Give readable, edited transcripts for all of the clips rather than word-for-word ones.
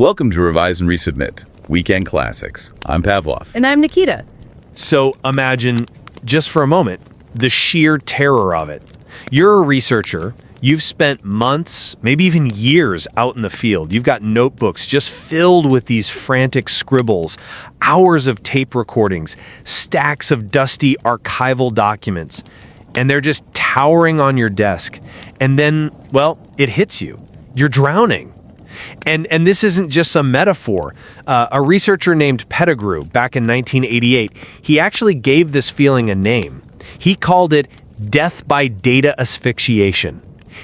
Welcome to Revise and Resubmit, Weekend Classics. I'm Pavlov. And I'm Nikita. So imagine, just for a moment, the sheer terror of it. You're a researcher. You've spent months, maybe even years out in the field. You've got notebooks just filled with these frantic scribbles, hours of tape recordings, stacks of dusty archival documents, and they're just towering on your desk. And then, well, it hits you. You're drowning. And this isn't just some metaphor. A researcher named Pettigrew, back in 1988, he actually gave this feeling a name. He called it death by data asphyxiation.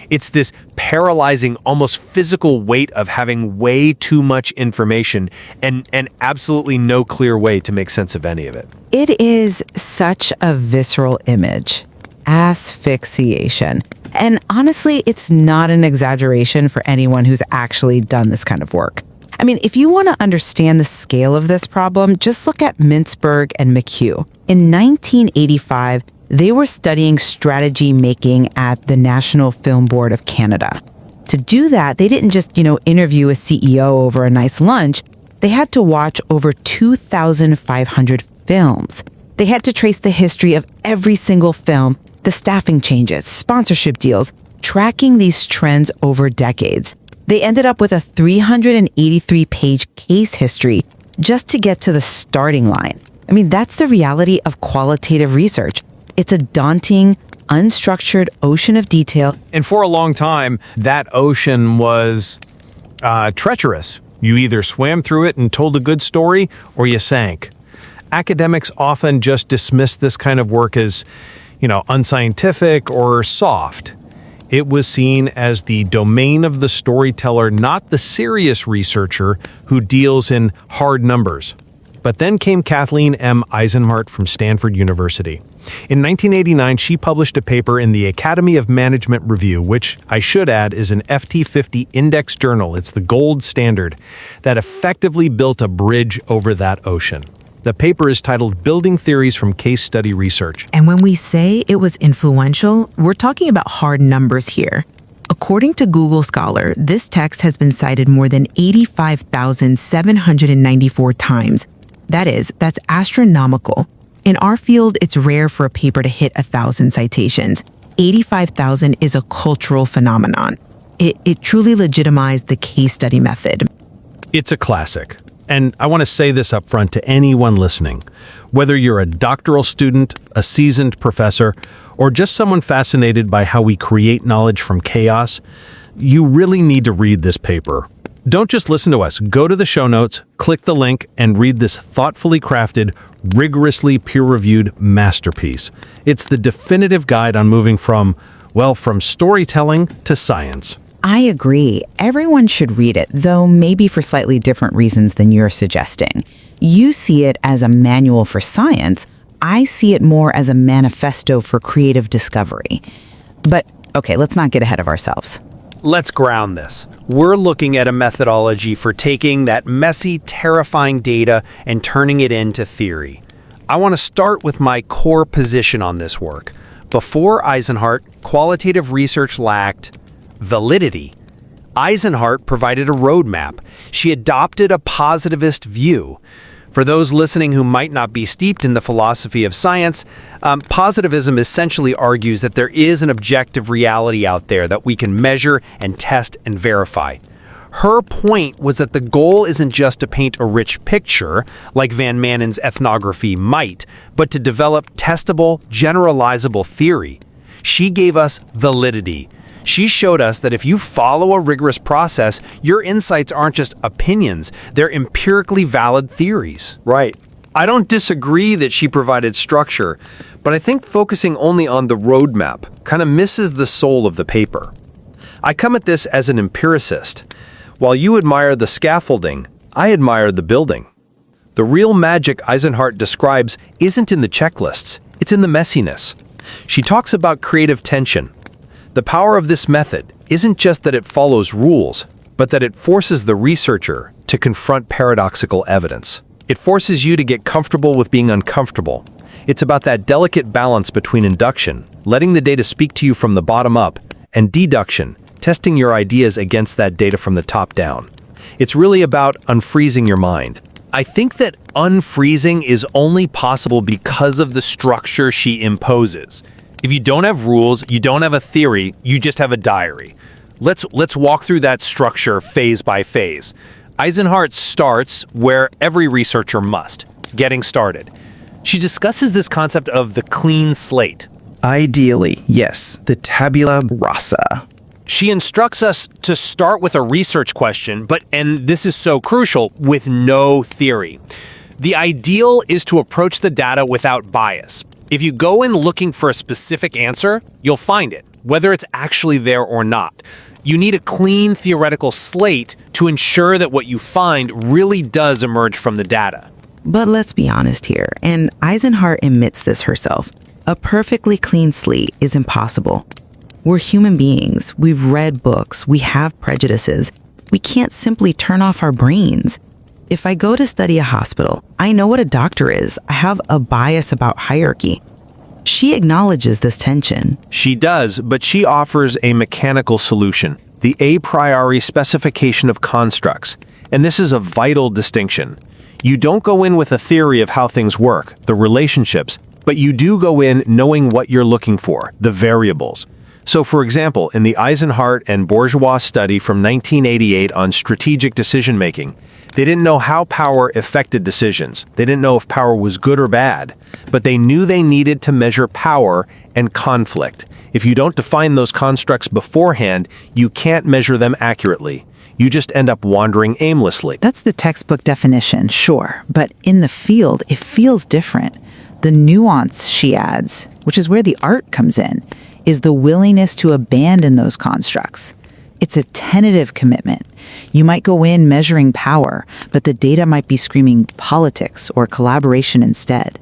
It's this paralyzing, almost physical weight of having way too much information and absolutely no clear way to make sense of any of it. It is such a visceral image. Asphyxiation. And honestly, it's not an exaggeration for anyone who's actually done this kind of work. I mean, if you want to understand the scale of this problem, just look at Mintzberg and McHugh. In 1985, they were studying strategy making at the National Film Board of Canada. To do that, they didn't just, interview a CEO over a nice lunch. They had to watch over 2,500 films. They had to trace the history of every single film, the staffing changes, sponsorship deals, tracking these trends over decades. They ended up with a 383-page case history just to get to the starting line. I mean, that's the reality of qualitative research. It's a daunting, unstructured ocean of detail. And for a long time, that ocean was treacherous. You either swam through it and told a good story, or you sank. Academics often just dismiss this kind of work as, unscientific or soft. It was seen as the domain of the storyteller, not the serious researcher who deals in hard numbers. But then came Kathleen M. Eisenhart from Stanford University. In 1989, she published a paper in the Academy of Management Review, which, I should add, is an FT50 index journal. It's the gold standard that effectively built a bridge over that ocean. The paper is titled Building Theories from Case Study Research. And when we say it was influential, we're talking about hard numbers here. According to Google Scholar, this text has been cited more than 85,794 times. That's astronomical. In our field, it's rare for a paper to hit 1,000 citations. 85,000 is a cultural phenomenon. It truly legitimized the case study method. It's a classic. And I want to say this up front to anyone listening. Whether you're a doctoral student, a seasoned professor, or just someone fascinated by how we create knowledge from chaos, you really need to read this paper. Don't just listen to us. Go to the show notes, click the link, and read this thoughtfully crafted, rigorously peer-reviewed masterpiece. It's the definitive guide on moving from storytelling to science. I agree. Everyone should read it, though maybe for slightly different reasons than you're suggesting. You see it as a manual for science. I see it more as a manifesto for creative discovery. But, okay, let's not get ahead of ourselves. Let's ground this. We're looking at a methodology for taking that messy, terrifying data and turning it into theory. I want to start with my core position on this work. Before Eisenhart, qualitative research lacked validity. Eisenhart provided a roadmap. She adopted a positivist view. For those listening who might not be steeped in the philosophy of science, positivism essentially argues that there is an objective reality out there that we can measure and test and verify. Her point was that the goal isn't just to paint a rich picture, like Van Manen's ethnography might, but to develop testable, generalizable theory. She gave us validity. She showed us that if you follow a rigorous process, your insights aren't just opinions, they're empirically valid theories. Right. I don't disagree that she provided structure, but I think focusing only on the roadmap kind of misses the soul of the paper. I come at this as an empiricist. While you admire the scaffolding, I admire the building. The real magic Eisenhart describes isn't in the checklists, it's in the messiness. She talks about creative tension. The power of this method isn't just that it follows rules, but that it forces the researcher to confront paradoxical evidence. It forces you to get comfortable with being uncomfortable. It's about that delicate balance between induction, letting the data speak to you from the bottom up, and deduction, testing your ideas against that data from the top down. It's really about unfreezing your mind. I think that unfreezing is only possible because of the structure she imposes. If you don't have rules, you don't have a theory, you just have a diary. Let's walk through that structure phase by phase. Eisenhardt starts where every researcher must, getting started. She discusses this concept of the clean slate. Ideally, yes, the tabula rasa. She instructs us to start with a research question, and this is so crucial, with no theory. The ideal is to approach the data without bias. If you go in looking for a specific answer, you'll find it, whether it's actually there or not. You need a clean theoretical slate to ensure that what you find really does emerge from the data. But let's be honest here, and Eisenhardt admits this herself. A perfectly clean slate is impossible. We're human beings. We've read books. We have prejudices. We can't simply turn off our brains. If I go to study a hospital, I know what a doctor is. I have a bias about hierarchy. She acknowledges this tension. She does, but she offers a mechanical solution, the a priori specification of constructs. And this is a vital distinction. You don't go in with a theory of how things work, the relationships, but you do go in knowing what you're looking for, the variables. So, for example, in the Eisenhardt and Bourgeois study from 1988 on strategic decision-making, they didn't know how power affected decisions. They didn't know if power was good or bad, but they knew they needed to measure power and conflict. If you don't define those constructs beforehand, you can't measure them accurately. You just end up wandering aimlessly. That's the textbook definition, sure, but in the field, it feels different. The nuance she adds, which is where the art comes in, is the willingness to abandon those constructs. It's a tentative commitment. You might go in measuring power, but the data might be screaming politics or collaboration instead.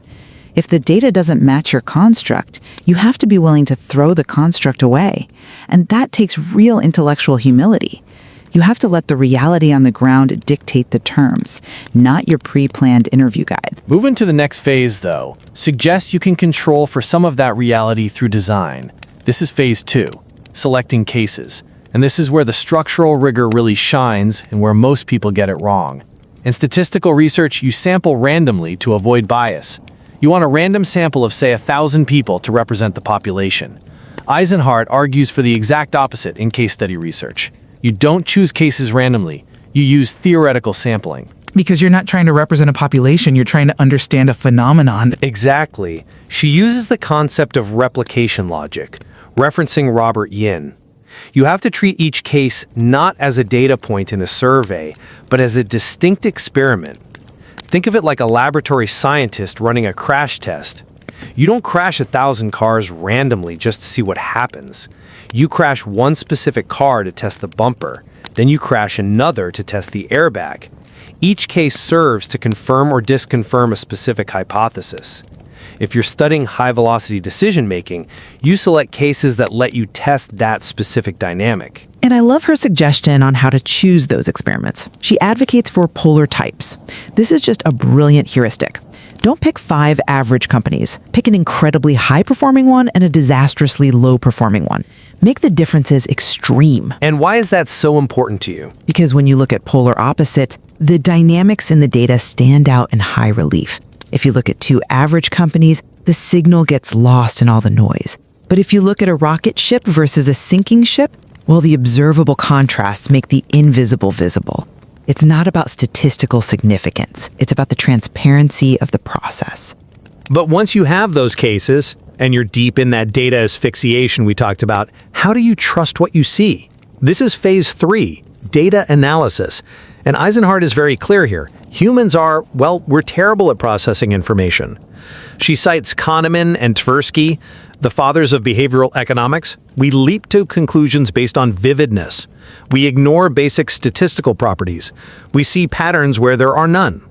If the data doesn't match your construct, you have to be willing to throw the construct away. And that takes real intellectual humility. You have to let the reality on the ground dictate the terms, not your pre-planned interview guide. Moving to the next phase, though, suggests you can control for some of that reality through design. This is phase 2, selecting cases. And this is where the structural rigor really shines and where most people get it wrong. In statistical research, you sample randomly to avoid bias. You want a random sample of, say, 1,000 people to represent the population. Eisenhardt argues for the exact opposite in case study research. You don't choose cases randomly. You use theoretical sampling. Because you're not trying to represent a population, you're trying to understand a phenomenon. Exactly. She uses the concept of replication logic, referencing Robert Yin. You have to treat each case not as a data point in a survey, but as a distinct experiment. Think of it like a laboratory scientist running a crash test. You don't crash 1,000 cars randomly just to see what happens. You crash one specific car to test the bumper, then you crash another to test the airbag. Each case serves to confirm or disconfirm a specific hypothesis. If you're studying high-velocity decision-making, you select cases that let you test that specific dynamic. And I love her suggestion on how to choose those experiments. She advocates for polar types. This is just a brilliant heuristic. Don't pick 5 average companies. Pick an incredibly high-performing one and a disastrously low-performing one. Make the differences extreme. And why is that so important to you? Because when you look at polar opposites, the dynamics in the data stand out in high relief. If you look at 2 average companies, the signal gets lost in all the noise. But if you look at a rocket ship versus a sinking ship, well, the observable contrasts make the invisible visible. It's not about statistical significance. It's about the transparency of the process. But once you have those cases, and you're deep in that data asphyxiation we talked about, how do you trust what you see? This is phase 3, data analysis. And Eisenhardt is very clear here. Humans are, well, we're terrible at processing information. She cites Kahneman and Tversky, the fathers of behavioral economics. We leap to conclusions based on vividness. We ignore basic statistical properties. We see patterns where there are none.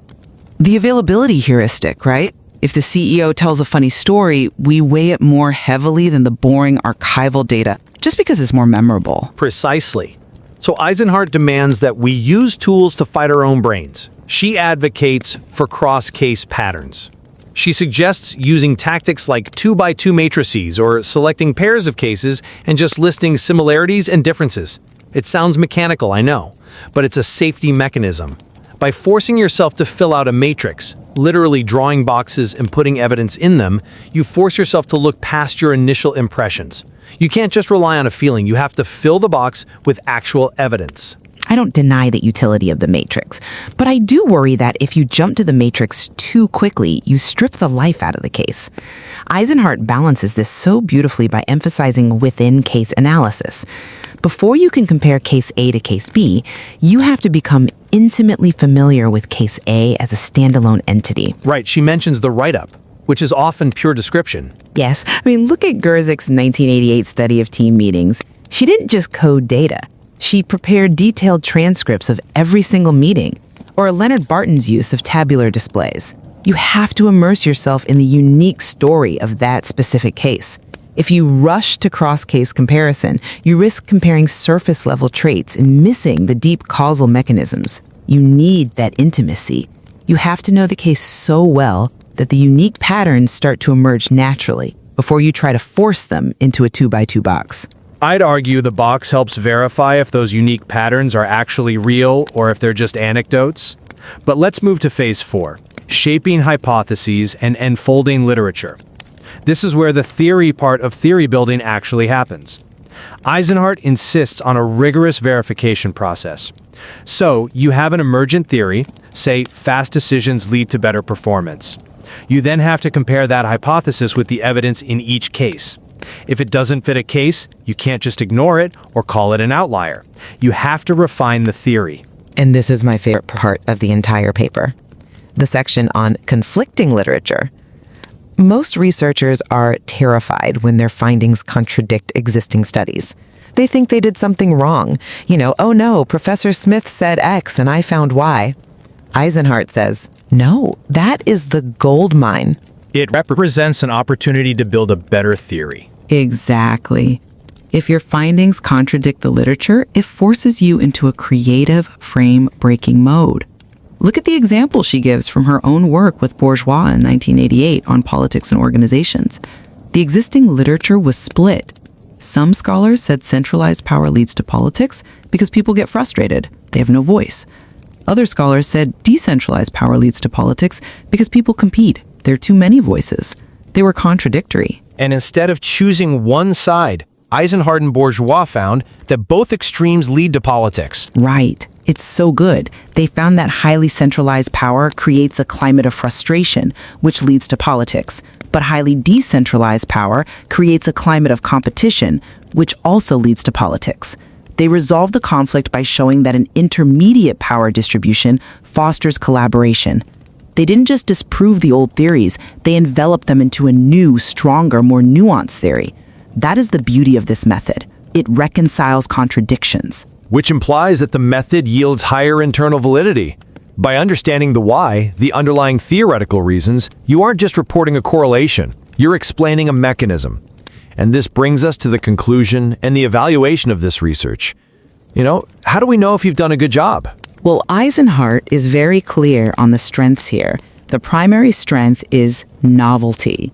The availability heuristic, right? If the CEO tells a funny story, we weigh it more heavily than the boring archival data, just because it's more memorable. Precisely. So Eisenhardt demands that we use tools to fight our own brains. She advocates for cross-case patterns. She suggests using tactics like 2x2 matrices or selecting pairs of cases and just listing similarities and differences. It sounds mechanical, I know, but it's a safety mechanism. By forcing yourself to fill out a matrix, literally drawing boxes and putting evidence in them, you force yourself to look past your initial impressions. You can't just rely on a feeling, you have to fill the box with actual evidence. I don't deny the utility of the matrix, but I do worry that if you jump to the matrix too quickly, you strip the life out of the case. Eisenhardt balances this so beautifully by emphasizing within-case analysis. Before you can compare case A to case B, you have to become intimately familiar with case A as a standalone entity. Right, she mentions the write-up, which is often pure description. Yes, I mean, look at Gerzich's 1988 study of team meetings. She didn't just code data. She prepared detailed transcripts of every single meeting, or Leonard Barton's use of tabular displays. You have to immerse yourself in the unique story of that specific case. If you rush to cross-case comparison, you risk comparing surface-level traits and missing the deep causal mechanisms. You need that intimacy. You have to know the case so well that the unique patterns start to emerge naturally before you try to force them into a 2x2 box. I'd argue the box helps verify if those unique patterns are actually real or if they're just anecdotes. But let's move to phase 4, shaping hypotheses and enfolding literature. This is where the theory part of theory building actually happens. Eisenhardt insists on a rigorous verification process. So, you have an emergent theory, say fast decisions lead to better performance. You then have to compare that hypothesis with the evidence in each case. If it doesn't fit a case, you can't just ignore it or call it an outlier. You have to refine the theory. And this is my favorite part of the entire paper, the section on conflicting literature. Most researchers are terrified when their findings contradict existing studies. They think they did something wrong. Oh no, Professor Smith said X and I found Y. Eisenhardt says, no, that is the gold mine. It represents an opportunity to build a better theory. Exactly. If your findings contradict the literature, it forces you into a creative frame-breaking mode. Look at the example she gives from her own work with Bourgeois in 1988 on politics and organizations. The existing literature was split. Some scholars said centralized power leads to politics because people get frustrated. They have no voice. Other scholars said decentralized power leads to politics because people compete. There are too many voices. They were contradictory. And instead of choosing one side, Eisenhardt and Bourgeois found that both extremes lead to politics. Right. It's so good. They found that highly centralized power creates a climate of frustration, which leads to politics. But highly decentralized power creates a climate of competition, which also leads to politics. They resolve the conflict by showing that an intermediate power distribution fosters collaboration. They didn't just disprove the old theories, they enveloped them into a new, stronger, more nuanced theory. That is the beauty of this method. It reconciles contradictions. Which implies that the method yields higher internal validity. By understanding the why, the underlying theoretical reasons, you aren't just reporting a correlation, you're explaining a mechanism. And this brings us to the conclusion and the evaluation of this research. How do we know if you've done a good job? Well, Eisenhardt is very clear on the strengths here. The primary strength is novelty,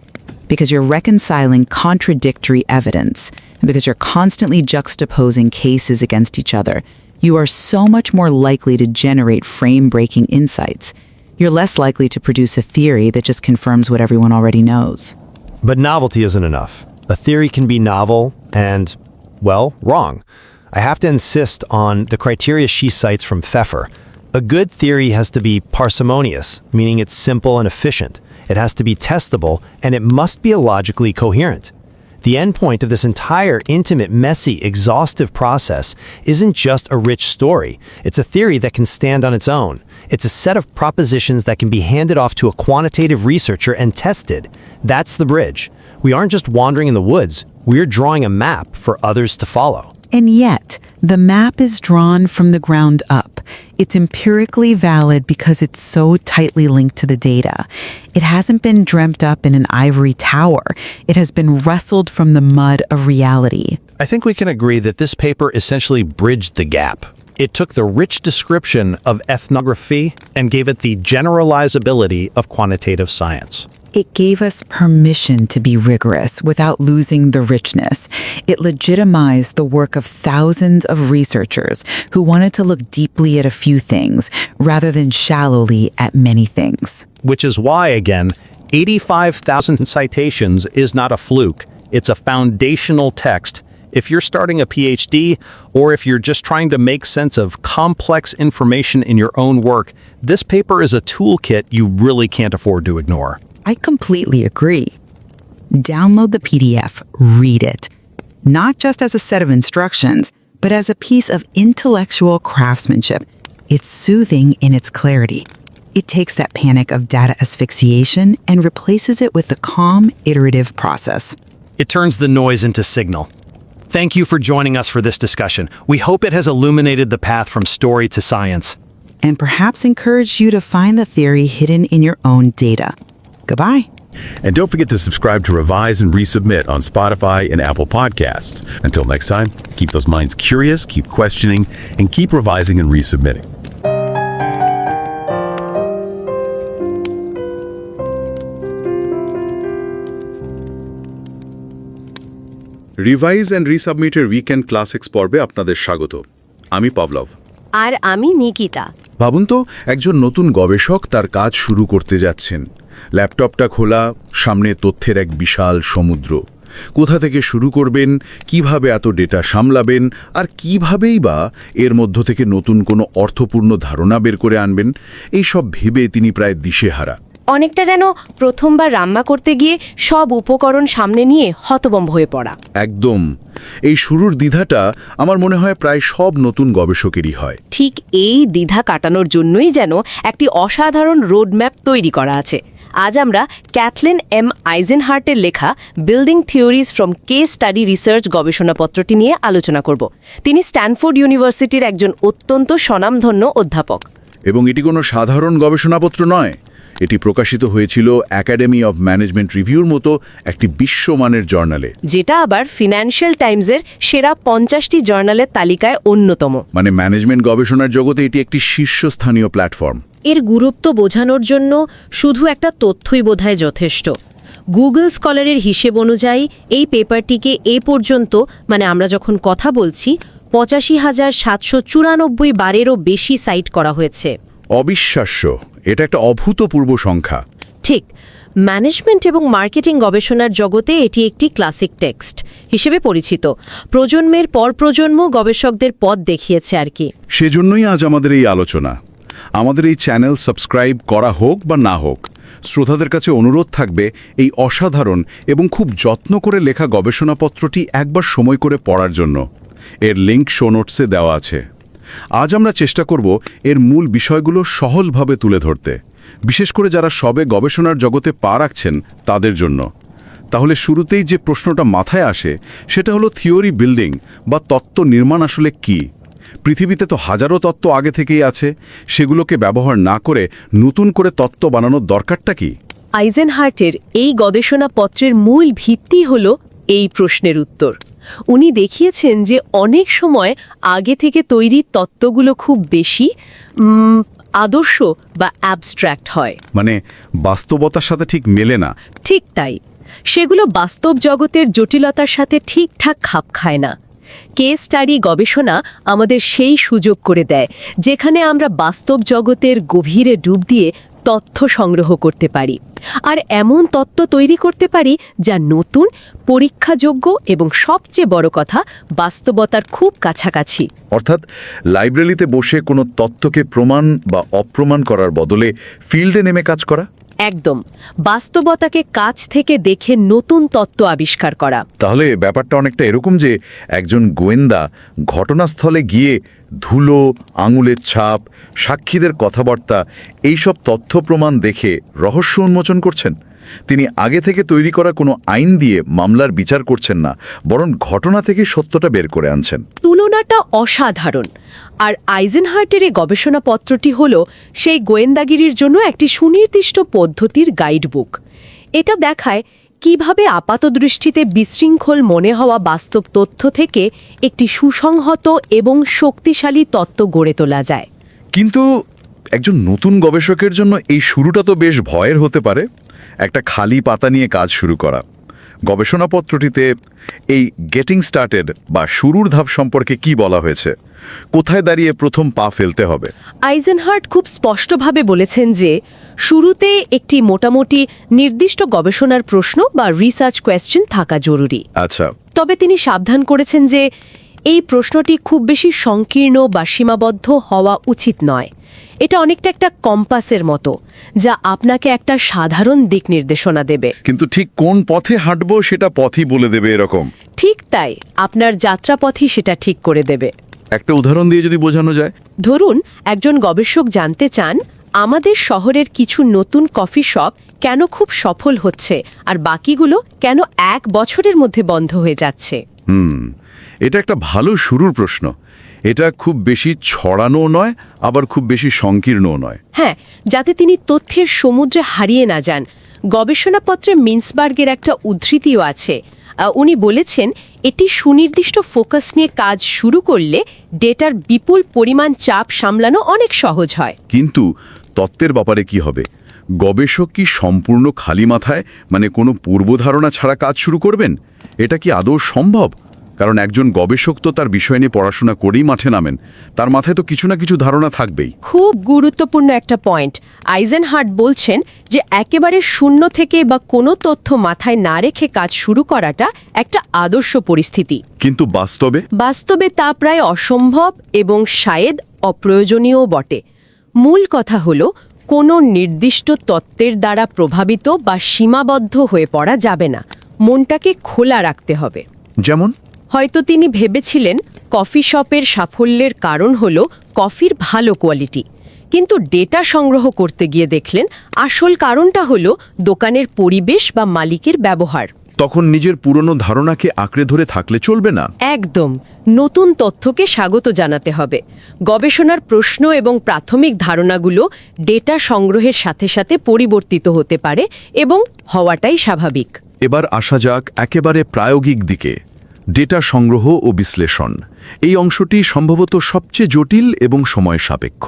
because you're reconciling contradictory evidence, and because you're constantly juxtaposing cases against each other. You are so much more likely to generate frame-breaking insights. You're less likely to produce a theory that just confirms what everyone already knows. But novelty isn't enough. A theory can be novel and, wrong. I have to insist on the criteria she cites from Pfeffer. A good theory has to be parsimonious, meaning it's simple and efficient. It has to be testable, and it must be illogically coherent. The endpoint of this entire intimate, messy, exhaustive process isn't just a rich story. It's a theory that can stand on its own. It's a set of propositions that can be handed off to a quantitative researcher and tested. That's the bridge. We aren't just wandering in the woods. We're drawing a map for others to follow. And yet, the map is drawn from the ground up. It's empirically valid because it's so tightly linked to the data. It hasn't been dreamt up in an ivory tower. It has been wrestled from the mud of reality. I think we can agree that this paper essentially bridged the gap. It took the rich description of ethnography and gave it the generalizability of quantitative science. It gave us permission to be rigorous without losing the richness. It legitimized the work of thousands of researchers who wanted to look deeply at a few things rather than shallowly at many things. Which is why, again, 85,000 citations is not a fluke. It's a foundational text. If you're starting a PhD, or if you're just trying to make sense of complex information in your own work, this paper is a toolkit you really can't afford to ignore. I completely agree. Download the PDF, read it. Not just as a set of instructions, but as a piece of intellectual craftsmanship. It's soothing in its clarity. It takes that panic of data asphyxiation and replaces it with the calm, iterative process. It turns the noise into signal. Thank you for joining us for this discussion. We hope it has illuminated the path from story to science. And perhaps encouraged you to find the theory hidden in your own data. Goodbye. And don't forget to subscribe to Revise and Resubmit on Spotify and Apple Podcasts. Until next time, keep those minds curious, keep questioning, and keep revising and resubmitting. Revise and রিসাবমিটের weekend classics পর্বে আপনাদের স্বাগত। আমি পভলভ। আর আমি নিকিতা। ভাবুন তো, একজন নতুন গবেষক তার কাজ শুরু করতে যাচ্ছেন। ল্যাপটপটা খোলা, সামনে তথ্যের এক বিশাল সমুদ্র। কোথা থেকে শুরু করবেন, কিভাবে এত ডেটা সামলাবেন, আর কিভাবেই বা এর মধ্য থেকে নতুন কোনো অর্থপূর্ণ ধারণা বের করে আনবেন, এই সব ভেবে তিনি প্রায় দিশেহারা। অনেকটা যেন প্রথমবার রান্না করতে গিয়ে সব উপকরণ সামনে নিয়ে হতভম্ব হয়ে পড়া। একদম। এই শুরুর দ্বিধাটা আমার মনে হয় প্রায় সব নতুন গবেষকেরই হয়। ঠিক এই দ্বিধা কাটানোর জন্যই যেন একটি অসাধারণ রোডম্যাপ তৈরি করা আছে। আজ আমরা ক্যাথলিন এম আইজেনহার্টের লেখা building theories from case study research গবেষণাপত্রটি নিয়ে আলোচনা করব। তিনি স্ট্যানফোর্ড ইউনিভার্সিটির একজন অত্যন্ত স্বনামধন্য অধ্যাপক। এবং এটি কোনো সাধারণ গবেষণাপত্র নয়। এটি প্রকাশিত হয়েছিল একাডেমি অব ম্যানেজমেন্ট রিভিউর মতো একটি বিশ্বমানের জার্নালে, যেটা আবার ফিনান্সিয়াল টাইমসের সেরা 50টি জার্নালের তালিকায় অন্যতম। মানে ম্যানেজমেন্ট গবেষণার জগতে এটি একটি শীর্ষস্থানীয় প্ল্যাটফর্ম। এর গুরুত্ব বোঝানোর জন্য শুধু একটা তথ্যই বোধহয় যথেষ্ট। গুগল স্কলারের হিসেব অনুযায়ী এই পেপারটিকে এ পর্যন্ত, মানে আমরা যখন কথা বলছি, 85,794 বারেরও বেশি সাইট করা হয়েছে। অবিশ্বাস্য। এটা একটা অভূতপূর্ব সংখ্যা। ঠিক। ম্যানেজমেন্ট এবং মার্কেটিং গবেষণার জগতে এটি একটি ক্লাসিক টেক্সট হিসেবে পরিচিত। প্রজন্মের পর প্রজন্ম গবেষকদের পথ দেখিয়েছে আর কি। সেজন্যই আজ আমাদের এই আলোচনা। আমাদের এই চ্যানেল সাবস্ক্রাইব করা হোক বা না হোক, শ্রোতাদের কাছে অনুরোধ থাকবে এই অসাধারণ এবং খুব যত্ন করে লেখা গবেষণাপত্রটি একবার সময় করে পড়ার জন্য। এর লিঙ্ক শো নোটসে দেওয়া আছে। আজ আমরা চেষ্টা করব এর মূল বিষয়গুলো সহজভাবে তুলে ধরতে, বিশেষ করে যারা সবে গবেষণার জগতে পা রাখছেন তাদের জন্য। তাহলে শুরুতেই যে প্রশ্নটা মাথায় আসে সেটা হলো থিওরি বিল্ডিং বা তত্ত্ব নির্মাণ আসলে কি? পৃথিবীতে তো হাজারো তত্ত্ব আগে থেকেই আছে, সেগুলোকে ব্যবহার না করে নতুন করে তত্ত্ব বানানোর দরকারটা কি? আইজেনহার্টের এই গবেষণাপত্রের মূল ভিত্তি হল এই প্রশ্নের উত্তর। উনি দেখিয়েছেন যে অনেক সময় আগে থেকে তৈরি তত্ত্বগুলো খুব বেশি আদর্শ বা অ্যাবস্ট্র্যাক্ট হয়, মানে বাস্তবতার সাথে ঠিক মেলে না। ঠিক তাই, সেগুলো বাস্তব জগতের জটিলতার সাথে ঠিকঠাক খাপ খায় না। কেস স্টাডি গবেষণা আমাদের সেই সুযোগ করে দেয় যেখানে আমরা বাস্তব জগতের গভীরে ডুব দিয়ে তথ্য সংগ্রহ করতে পারি, আর এমন তত্ত্ব তৈরি করতে পারি যা নতুন, পরীক্ষাযোগ্য এবং সবচেয়ে বড় কথা বাস্তবতার খুব কাছাকাছি। অর্থাৎ লাইব্রেরিতে বসে কোনো তত্ত্বকে প্রমাণ বা অপ্রমাণ করার বদলে ফিল্ডে নেমে কাজ করা। একদম, বাস্তবতাকে কাছ থেকে দেখে নতুন তত্ত্ব আবিষ্কার করা। তাহলে ব্যাপারটা অনেকটা এরকম যে একজন গোয়েন্দা ঘটনাস্থলে গিয়ে ধুলো, আঙুলের ছাপ, সাক্ষীদের কথাবার্তা এইসব তথ্য প্রমাণ দেখে রহস্য উন্মোচন করছেন। তিনি আগে থেকে তৈরি করা কোনো আইন দিয়ে মামলার বিচার করছেন না, বরং ঘটনা থেকে সত্যটা বের করে আনছেন। তুলনাটা অসাধারণ। আর আইজেনহার্টের এই গবেষণাপত্রটি হল সেই গোয়েন্দাগিরির জন্য একটি সুনির্দিষ্ট পদ্ধতির গাইডবুক। এটা দেখায় কিভাবে আপাতদৃষ্টিতে বিশৃঙ্খল মনে হওয়া বাস্তব তথ্য থেকে একটি সুসংহত এবং শক্তিশালী তত্ত্ব গড়ে তোলা যায়। কিন্তু একজন নতুন গবেষকের জন্য এই শুরুটা তো বেশ ভয়ের হতে পারে, একটা খালি পাতা নিয়ে কাজ শুরু করা। গবেষণাপত্রটিতে এই গেটিং স্টার্টেড বা শুরুর ধাপ সম্পর্কে কি বলা হয়েছে? কোথায় দাঁড়িয়ে প্রথম পা ফেলতে হবে? আইজেনহার্ট খুব স্পষ্টভাবে বলেছেন যে শুরুতে একটি মোটামুটি নির্দিষ্ট গবেষণার প্রশ্ন বা রিসার্চ কোয়েশ্চেন থাকা জরুরি। আচ্ছা, তবে তিনি সাবধান করেছেন যে এই প্রশ্নটি খুব বেশি সংকীর্ণ বা সীমাবদ্ধ হওয়া উচিত নয়। এটা অনেকটা একটা কম্পাসের মতো, যা আপনাকে একটা সাধারণ দিক নির্দেশনা দেবে। কিন্তু ঠিক কোন পথে হাঁটবো সেটা পথই বলে দেবে এরকম? ঠিক তাই, আপনার যাত্রাপথই সেটা ঠিক করে দেবে। একটা উদাহরণ দিয়ে যদি বোঝানো যায়। ধরুন, একজন গবেষক জানতে চান আমাদের শহরের কিছু নতুন কফি শপ কেন খুব সফল হচ্ছে আর বাকিগুলো কেন 1 বছরের মধ্যে বন্ধ হয়ে যাচ্ছে। এটা একটা ভালো শুরুর প্রশ্ন। এটা খুব বেশি ছড়ানো নয়, আবার খুব বেশি সংকীর্ণও নয়। হ্যাঁ, যাতে তিনি তথ্যের সমুদ্রে হারিয়ে না যান। গবেষণাপত্রে মিন্সবার্গের একটা উদ্ধৃতিও আছে। উনি বলেছেন এটি সুনির্দিষ্ট ফোকাস নিয়ে কাজ শুরু করলে ডেটার বিপুল পরিমাণ চাপ সামলানো অনেক সহজ হয়। কিন্তু তত্ত্বের ব্যাপারে কি হবে? গবেষক কি সম্পূর্ণ খালি মাথায়, মানে কোনো পূর্বধারণা ছাড়া কাজ শুরু করবেন? এটা কি আদৌ সম্ভব? কারণ একজন গবেষক তো তার বিষয় নিয়ে পড়াশোনা করেই মাঠে নামেন, তার মাথায় তো কিছু না কিছু ধারণা থাকবেই। খুব গুরুত্বপূর্ণ একটা পয়েন্ট। আইজেনহার্ট বলছেন যে একেবারে শূন্য থেকে বা কোনো তথ্য মাথায় না রেখে কাজ শুরু করাটা একটা আদর্শ পরিস্থিতি। কিন্তু বাস্তবে তা প্রায় অসম্ভব এবং শায়দ অপ্রয়োজনীয় বটে। মূল কথা হলো কোনো নির্দিষ্ট তত্ত্বের দ্বারা প্রভাবিত বা সীমাবদ্ধ হয়ে পড়া যাবে না। মনটাকে খোলা রাখতে হবে। যেমন হয়তো তিনি ভেবেছিলেন কফি শপের সাফল্যের কারণ হলো কফির ভালো কোয়ালিটি, কিন্তু ডেটা সংগ্রহ করতে গিয়ে দেখলেন আসল কারণটা হলো দোকানের পরিবেশ বা মালিকের ব্যবহার। তখন নিজের পুরনো ধারণাকে আঁকড়ে ধরে থাকলে চলবে না। একদম, নতুন তথ্যকে স্বাগত জানাতে হবে। গবেষণার প্রশ্ন এবং প্রাথমিক ধারণাগুলো ডেটা সংগ্রহের সাথে সাথে পরিবর্তিত হতে পারে এবং হওয়াটাই স্বাভাবিক। এবার আসা যাক একেবারে প্রায়োগিক দিকে, ডেটা সংগ্রহ ও বিশ্লেষণ। এই অংশটি সম্ভবত সবচেয়ে জটিল এবং সময় সাপেক্ষ।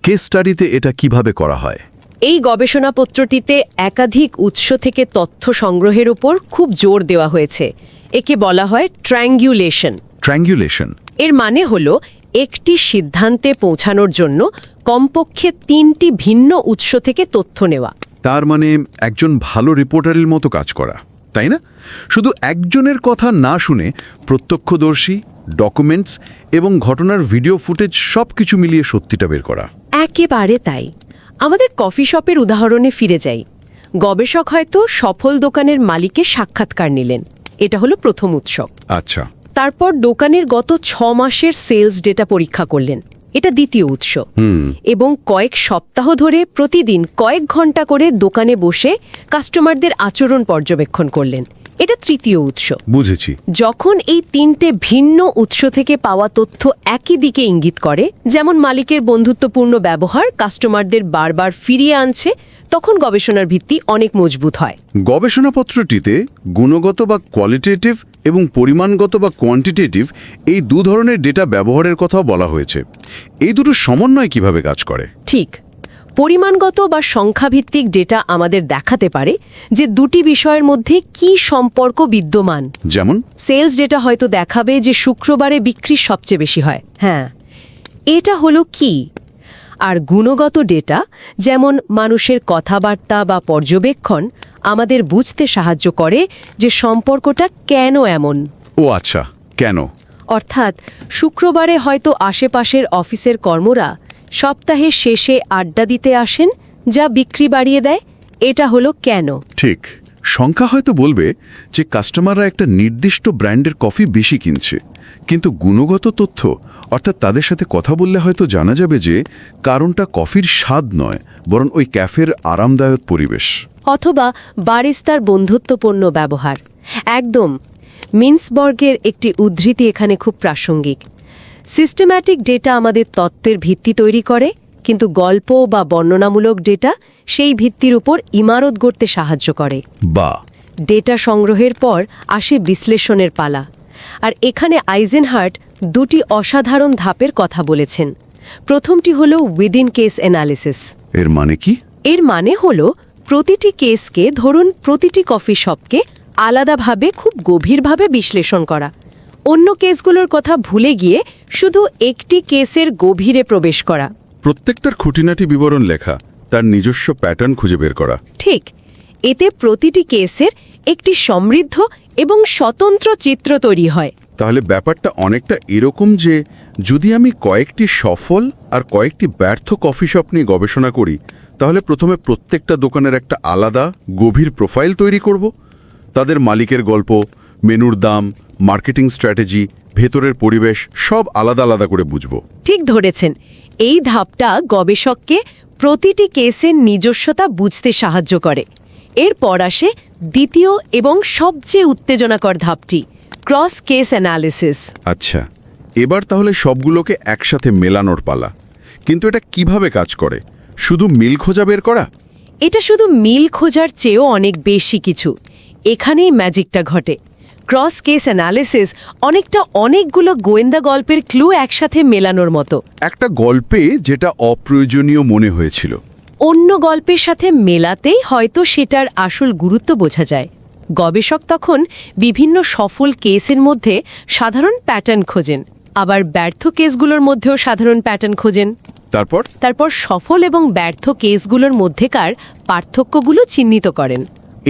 কেস স্টাডিতে এটা কিভাবে করা হয়? এই গবেষণাপত্রটিতে একাধিক উৎস থেকে তথ্য সংগ্রহের উপর খুব জোর দেওয়া হয়েছে। একে বলা হয় ট্রায়াঙ্গুলেশন। এর মানে হলো একটি সিদ্ধান্তে পৌঁছানোর জন্য কমপক্ষে 3টি ভিন্ন উৎস থেকে তথ্য নেওয়া। তার মানে একজন ভালো রিপোর্টারের মতো কাজ করা, তাই না? শুধু একজনের কথা না শুনে প্রত্যক্ষদর্শী, ডকুমেন্টস এবং ঘটনার ভিডিও ফুটেজ সবকিছু মিলিয়ে সত্যিটা বের করা। একেবারে তাই। আমাদের কফি শপের উদাহরণে ফিরে যাই। গবেষক হয়তো সফল দোকানের মালিকের সাক্ষাৎকার নিলেন, এটা হলো প্রথম উৎস। আচ্ছা। তারপর দোকানের গত 6 মাসের সেলস ডেটা পরীক্ষা করলেন, এটা দ্বিতীয় উৎস। এবং কয়েক সপ্তাহ ধরে প্রতিদিন কয়েক ঘন্টা করে দোকানে বসে কাস্টমারদের আচরণ পর্যবেক্ষণ করলেন, এটা তৃতীয় উৎস। বুঝেছি। যখন এই 3টে ভিন্ন উৎস থেকে পাওয়া তথ্য একই দিকে ইঙ্গিত করে, যেমন মালিকের বন্ধুত্বপূর্ণ ব্যবহার কাস্টমারদের বারবার ফিরিয়ে আনছে, তখন গবেষণার ভিত্তি অনেক মজবুত হয়। গবেষণাপত্রটিতে গুণগত বা কোয়ালিটেটিভ এবং পরিমাণগত বা কোয়ান্টিটেটিভ এই 2 ধরনের ডেটা ব্যবহারের কথাও বলা হয়েছে। এই দুটো সমন্বয় কিভাবে কাজ করে? ঠিক, পরিমাণগত বা সংখ্যাভিত্তিক ডেটা আমাদের দেখাতে পারে যে দুটি বিষয়ের মধ্যে কি সম্পর্ক বিদ্যমান। যেমন সেলস ডেটা হয়তো দেখাবে যে শুক্রবারে বিক্রি সবচেয়ে বেশি হয়। হ্যাঁ, এটা হলো কি। আর গুণগত ডেটা, যেমন মানুষের কথাবার্তা বা পর্যবেক্ষণ, আমাদের বুঝতে সাহায্য করে যে সম্পর্কটা কেন এমন। ও আচ্ছা, কেন? অর্থাৎ শুক্রবারে হয়তো আশেপাশের অফিসের কর্মীরা সপ্তাহের শেষে আড্ডা দিতে আসেন, যা বিক্রি বাড়িয়ে দেয়। এটা হলো কেন। ঠিক। সংখ্যা হয়তো বলবে যে কাস্টমাররা একটা নির্দিষ্ট ব্র্যান্ডের কফি বেশি কিনছে, কিন্তু গুণগত তথ্য, অর্থাৎ তাদের সাথে কথা বললে হয়তো জানা যাবে যে কারণটা কফির স্বাদ নয়, বরং ওই ক্যাফের আরামদায়ক পরিবেশ অথবা বারিস্তার বন্ধুত্বপূর্ণ ব্যবহার। একদম। মিন্সবার্গের একটি উদ্ধৃতি এখানে খুব প্রাসঙ্গিক। সিস্টেম্যাটিক ডেটা আমাদের তত্ত্বের ভিত্তি তৈরি করে, কিন্তু গল্প বা বর্ণনামূলক ডেটা সেই ভিত্তির উপর ইমারত গড়তে সাহায্য করে। বা ডেটা সংগ্রহের পর আসে বিশ্লেষণের পালা। আর এখানে আইজেনহার্ট দুটি অসাধারণ ধাপের কথা বলেছেন। প্রথমটি হলো উইদিন কেস অ্যানালিসিস। এর মানে কি? এর মানে হলো প্রতিটি কেসকে, ধরুন প্রতিটি কফি শপকে আলাদাভাবে খুব গভীরভাবে বিশ্লেষণ করা, অন্য কেসগুলোর কথা ভুলে গিয়ে শুধু একটি কেসের গভীরে প্রবেশ করা। প্রত্যেকটার খুঁটিনাটি বিবরণ লেখা, তার নিজস্ব প্যাটার্ন খুঁজে বের করা। ঠিক। এতে প্রতিটি কেসের একটি সমৃদ্ধ এবং স্বতন্ত্র চিত্র তৈরি হয়। তাহলে ব্যাপারটা অনেকটা এরকম যে যদি আমি কয়েকটি সফল আর কয়েকটি ব্যর্থ কফি শপ নিয়ে গবেষণা করি, তাহলে প্রথমে প্রত্যেকটা দোকানের একটা আলাদা গভীর প্রোফাইল তৈরি করব। তাদের মালিকের গল্প, মেনুর দাম, মার্কেটিং স্ট্র্যাটেজি, ভেতরের পরিবেশ সব আলাদা আলাদা করে বুঝব। ঠিক ধরেছেন। এই ধাপটা গবেষককে প্রতিটি কেসের নিজস্বতা বুঝতে সাহায্য করে। এরপর আসে দ্বিতীয় এবং সবচেয়ে উত্তেজনাকর ধাপটি, ক্রস কেস অ্যানালিসিস। আচ্ছা, এবার তাহলে সবগুলোকে একসাথে মেলানোর পালা। কিন্তু এটা কিভাবে কাজ করে? শুধু মিল খোঁজা বের করা? এটা শুধু মিল খোঁজার চেয়েও অনেক বেশি কিছু। এখানেই ম্যাজিকটা ঘটে। ক্রস কেস অ্যানালিসিস অনেকটা অনেকগুলো গোয়েন্দা গল্পের ক্লু একসাথে মেলানোর মতো। একটা গল্পে যেটা অপ্রয়োজনীয় মনে হয়েছিল অন্য গল্পের সাথে মেলাতেই হয়তো সেটার আসল গুরুত্ব বোঝা যায়। গবেষক তখন বিভিন্ন সফল কেসের মধ্যে সাধারণ প্যাটার্ন খোঁজেন, আবার ব্যর্থ কেসগুলোর মধ্যেও সাধারণ প্যাটার্ন খোঁজেন। তারপর সফল এবং ব্যর্থ কেসগুলোর মধ্যেকার পার্থক্যগুলো চিহ্নিত করেন।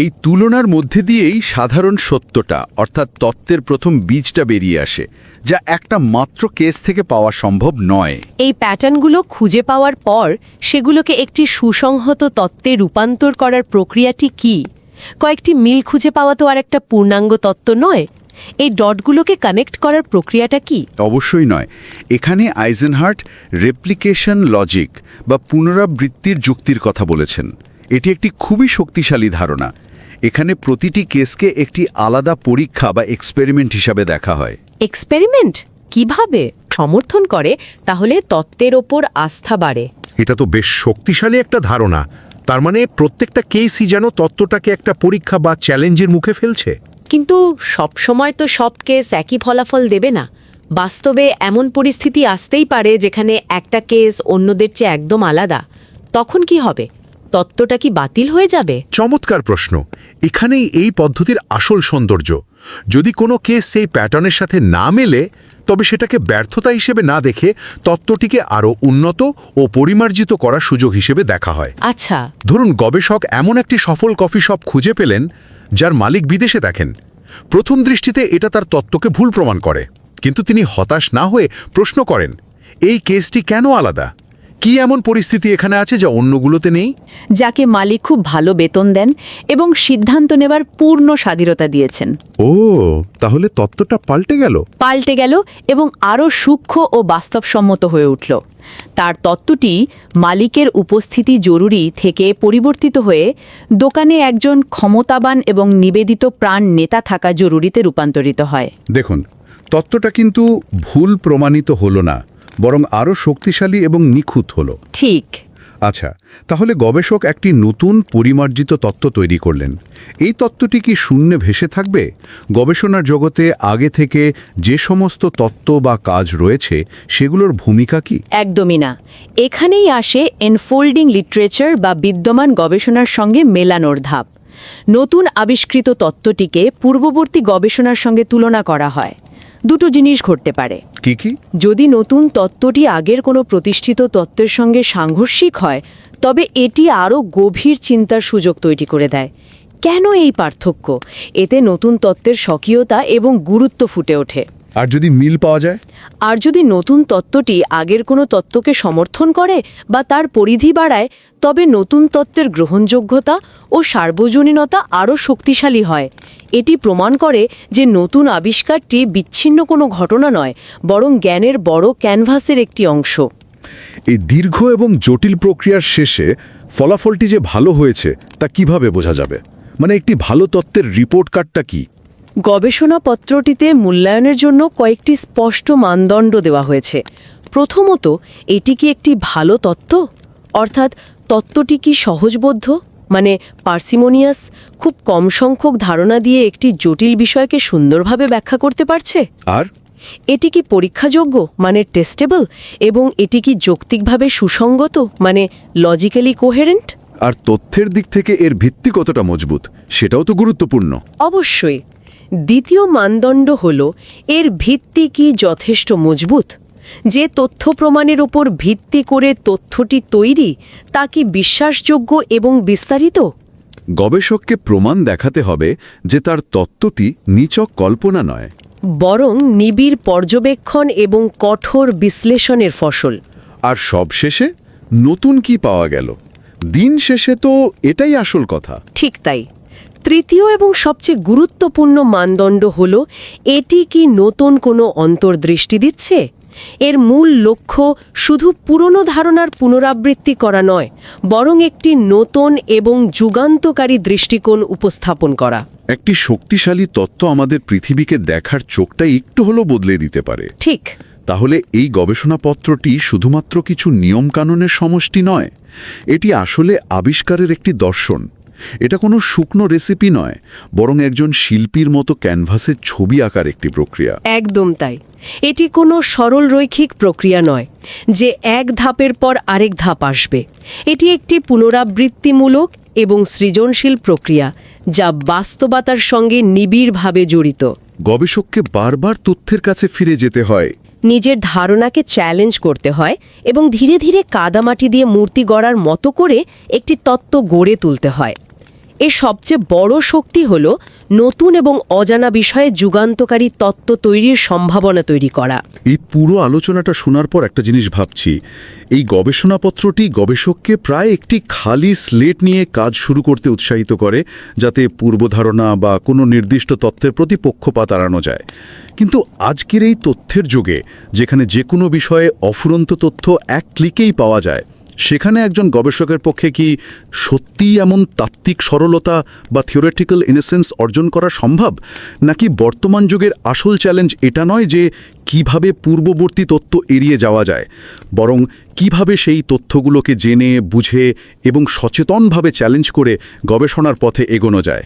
এই তুলনার মধ্যে দিয়েই সাধারণ সত্যটা, অর্থাৎ তত্ত্বের প্রথম বীজটা বেরিয়ে আসে, যা একটা মাত্র কেস থেকে পাওয়া সম্ভব নয়। এই প্যাটার্নগুলো খুঁজে পাওয়ার পর সেগুলোকে একটি সুসংহত তত্ত্বে রূপান্তর করার প্রক্রিয়াটি কি? কয়েকটি মিল খুঁজে পাওয়া তো আর একটা পূর্ণাঙ্গ তত্ত্ব নয়। এই ডটগুলোকে কানেক্ট করার প্রক্রিয়াটা কি? অবশ্যই নয়। এখানে আইজেনহার্ট রেপ্লিকেশন লজিক বা পুনরাবৃত্তির যুক্তির কথা বলেছেন। এটি একটি খুবই শক্তিশালী ধারণা। এখানে প্রতিটি কেসকে একটি আলাদা পরীক্ষা বা এক্সপেরিমেন্ট হিসাবে দেখা হয়। এক্সপেরিমেন্ট কিভাবে সমর্থন করে তাহলে তত্ত্বের ওপর আস্থা বাড়ে? এটা তো বেশ শক্তিশালী একটা ধারণা। তার মানে প্রত্যেকটা কেসই যেন তত্ত্বটাকে একটা পরীক্ষা বা চ্যালেঞ্জের মুখে ফেলছে। কিন্তু সবসময় তো সব কেস একই ফলাফল দেবে না। বাস্তবে এমন পরিস্থিতি আসতেই পারে যেখানে একটা কেস অন্যদের চেয়ে একদম আলাদা। তখন কি হবে? তত্ত্বটা কি বাতিল হয়ে যাবে? চমৎকার প্রশ্ন। এখানেই এই পদ্ধতির আসল সৌন্দর্য। যদি কোনো কেস সেই প্যাটার্নের সাথে না মেলে, তবে সেটাকে ব্যর্থতা হিসেবে না দেখে তত্ত্বটিকে আরও উন্নত ও পরিমার্জিত করার সুযোগ হিসেবে দেখা হয়। আচ্ছা, ধরুন গবেষক এমন একটি সফল কফি শপ খুঁজে পেলেন যার মালিক বিদেশে থাকেন। প্রথম দৃষ্টিতে এটা তার তত্ত্বকে ভুল প্রমাণ করে, কিন্তু তিনি হতাশ না হয়ে প্রশ্ন করেন, এই কেসটি কেন আলাদা? কি এমন পরিস্থিতি এখানে আছে যা অন্যগুলোতে নেই? যাকে মালিক খুব ভালো বেতন দেন এবং সিদ্ধান্ত নেবার পূর্ণ স্বাধীনতা দিয়েছেন। ও, তাহলে তত্ত্বটা পাল্টে গেল এবং আরও সূক্ষ্ম ও বাস্তবসম্মত হয়ে উঠল। তার তত্ত্বটি মালিকের উপস্থিতি জরুরি থেকে পরিবর্তিত হয়ে দোকানে একজন ক্ষমতাবান এবং নিবেদিত প্রাণ নেতা থাকা জরুরিতে রূপান্তরিত হয়। দেখুন, তত্ত্বটা কিন্তু ভুল প্রমাণিত হলো না, বরং আরও শক্তিশালী এবং নিখুঁত হলো। ঠিক। আচ্ছা, তাহলে গবেষক একটি নতুন পরিমার্জিত তত্ত্ব তৈরি করলেন। এই তত্ত্বটি কি শূন্যে ভেসে থাকবে? গবেষণার জগতে আগে থেকে যে সমস্ত তত্ত্ব বা কাজ রয়েছে সেগুলোর ভূমিকা কি? একদমই না। এখানেই আসে এনফোল্ডিং লিটারেচার বা বিদ্যমান গবেষণার সঙ্গে মেলানোর ধাপ। নতুন আবিষ্কৃত তত্ত্বটিকে পূর্ববর্তী গবেষণার সঙ্গে তুলনা করা হয়। দুটো জিনিস ঘটতে পারে। কি কি? যদি নতুন তত্ত্বটি আগের কোনো প্রতিষ্ঠিত তত্ত্বের সঙ্গে সাংঘর্ষিক হয়, তবে এটি আরও গভীর চিন্তার সুযোগ তৈরি করে দেয়। কেন এই পার্থক্য? এতে নতুন তত্ত্বের স্বকীয়তা এবং গুরুত্ব ফুটে ওঠে। আর যদি মিল পাওয়া যায়? আর যদি নতুন তত্ত্বটি আগের কোনো তত্ত্বকে সমর্থন করে বা তার পরিধি বাড়ায়, তবে নতুন তত্ত্বের গ্রহণযোগ্যতা ও সার্বজনীনতা আরও শক্তিশালী হয়। এটি প্রমাণ করে যে নতুন আবিষ্কারটি বিচ্ছিন্ন কোনো ঘটনা নয়, বরং জ্ঞানের বড় ক্যানভাসের একটি অংশ। এই দীর্ঘ এবং জটিল প্রক্রিয়ার শেষে ফলাফলটি যে ভালো হয়েছে তা কিভাবে বোঝা যাবে? মানে একটি ভালো তত্ত্বের রিপোর্ট কার্ডটা কি? গবেষণাপত্রটিতে মূল্যায়নের জন্য কয়েকটি স্পষ্ট মানদণ্ড দেওয়া হয়েছে। প্রথমত, এটি কি একটি ভালো তত্ত্ব? অর্থাৎ তত্ত্বটি কি সহজবোধ্য, মানে পার্সিমোনিয়াস, খুব কম সংখ্যক ধারণা দিয়ে একটি জটিল বিষয়কে সুন্দরভাবে ব্যাখ্যা করতে পারছে। আর এটি কি পরীক্ষাযোগ্য, মানে টেস্টেবল, এবং এটি কি যৌক্তিকভাবে সুসঙ্গত, মানে লজিক্যালি কোহেরেন্ট? আর তথ্যের দিক থেকে এর ভিত্তি কতটা মজবুত সেটাও তো গুরুত্বপূর্ণ। অবশ্যই। দ্বিতীয় মানদণ্ড হল এর ভিত্তি কি যথেষ্ট মজবুত। যে তথ্য প্রমাণের ওপর ভিত্তি করে তথ্যটি তৈরি তা কি বিশ্বাসযোগ্য এবং বিস্তারিত? গবেষককে প্রমাণ দেখাতে হবে যে তার তত্ত্বটি নিছক কল্পনা নয়, বরং নিবিড় পর্যবেক্ষণ এবং কঠোর বিশ্লেষণের ফসল। আর সবশেষে নতুন কি পাওয়া গেল। দিন শেষে তো এটাই আসল কথা। ঠিক তাই। তৃতীয় এবং সবচেয়ে গুরুত্বপূর্ণ মানদণ্ড হল এটি কি নতুন কোনো অন্তর্দৃষ্টি দিচ্ছে। এর মূল লক্ষ্য শুধু পুরনো ধারণার পুনরাবৃত্তি করা নয়, বরং একটি নতুন এবং যুগান্তকারী দৃষ্টিকোণ উপস্থাপন করা। একটি শক্তিশালী তত্ত্ব আমাদের পৃথিবীকে দেখার চোখটা একটু হলেও বদলে দিতে পারে। ঠিক। তাহলে এই গবেষণাপত্রটি শুধুমাত্র কিছু নিয়মকানুনের সমষ্টি নয়, এটি আসলে আবিষ্কারের একটি দর্শন। এটা কোনো শুকনো রেসিপি নয়, বরং একজন শিল্পীর মতো ক্যানভাসের ছবি আঁকার একটি প্রক্রিয়া। একদম তাই। এটি কোনো সরল রৈখিক প্রক্রিয়া নয় যে এক ধাপের পর আরেক ধাপ আসবে। এটি একটি পুনরাবৃত্তিমূলক এবং সৃজনশীল প্রক্রিয়া যা বাস্তবতার সঙ্গে নিবিড়ভাবে জড়িত। গবেষককে বারবার তথ্যের কাছে ফিরে যেতে হয়, নিজের ধারণাকে চ্যালেঞ্জ করতে হয় এবং ধীরে ধীরে কাদামাটি দিয়ে মূর্তি গড়ার মতো করে একটি তত্ত্ব গড়ে তুলতে হয়। এর সবচেয়ে বড় শক্তি হল নতুন এবং অজানা বিষয়ে যুগান্তকারী তত্ত্ব তৈরির সম্ভাবনা তৈরি করা। এই পুরো আলোচনাটা শোনার পর একটা জিনিস ভাবছি, এই গবেষণাপত্রটি গবেষককে প্রায় একটি খালি স্লেট নিয়ে কাজ শুরু করতে উৎসাহিত করে, যাতে পূর্বধারণা বা কোনো নির্দিষ্ট তথ্যের প্রতি পক্ষপাত এড়ানো যায়। কিন্তু আজকের এই তথ্যের যুগে, যেখানে যে কোনো বিষয়ে অফুরন্ত তথ্য এক ক্লিকেই পাওয়া যায়, সেখানে একজন গবেষকের পক্ষে কি সত্যিই এমন তাত্ত্বিক সরলতা বা থিওরিটিক্যাল ইনোসেন্স অর্জন করা সম্ভব? নাকি বর্তমান যুগের আসল চ্যালেঞ্জ এটা নয় যে কিভাবে পূর্ববর্তী তথ্য এড়িয়ে যাওয়া যায়, বরং কিভাবে সেই তথ্যগুলোকে জেনে বুঝে এবং সচেতনভাবে চ্যালেঞ্জ করে গবেষণার পথে এগোনো যায়?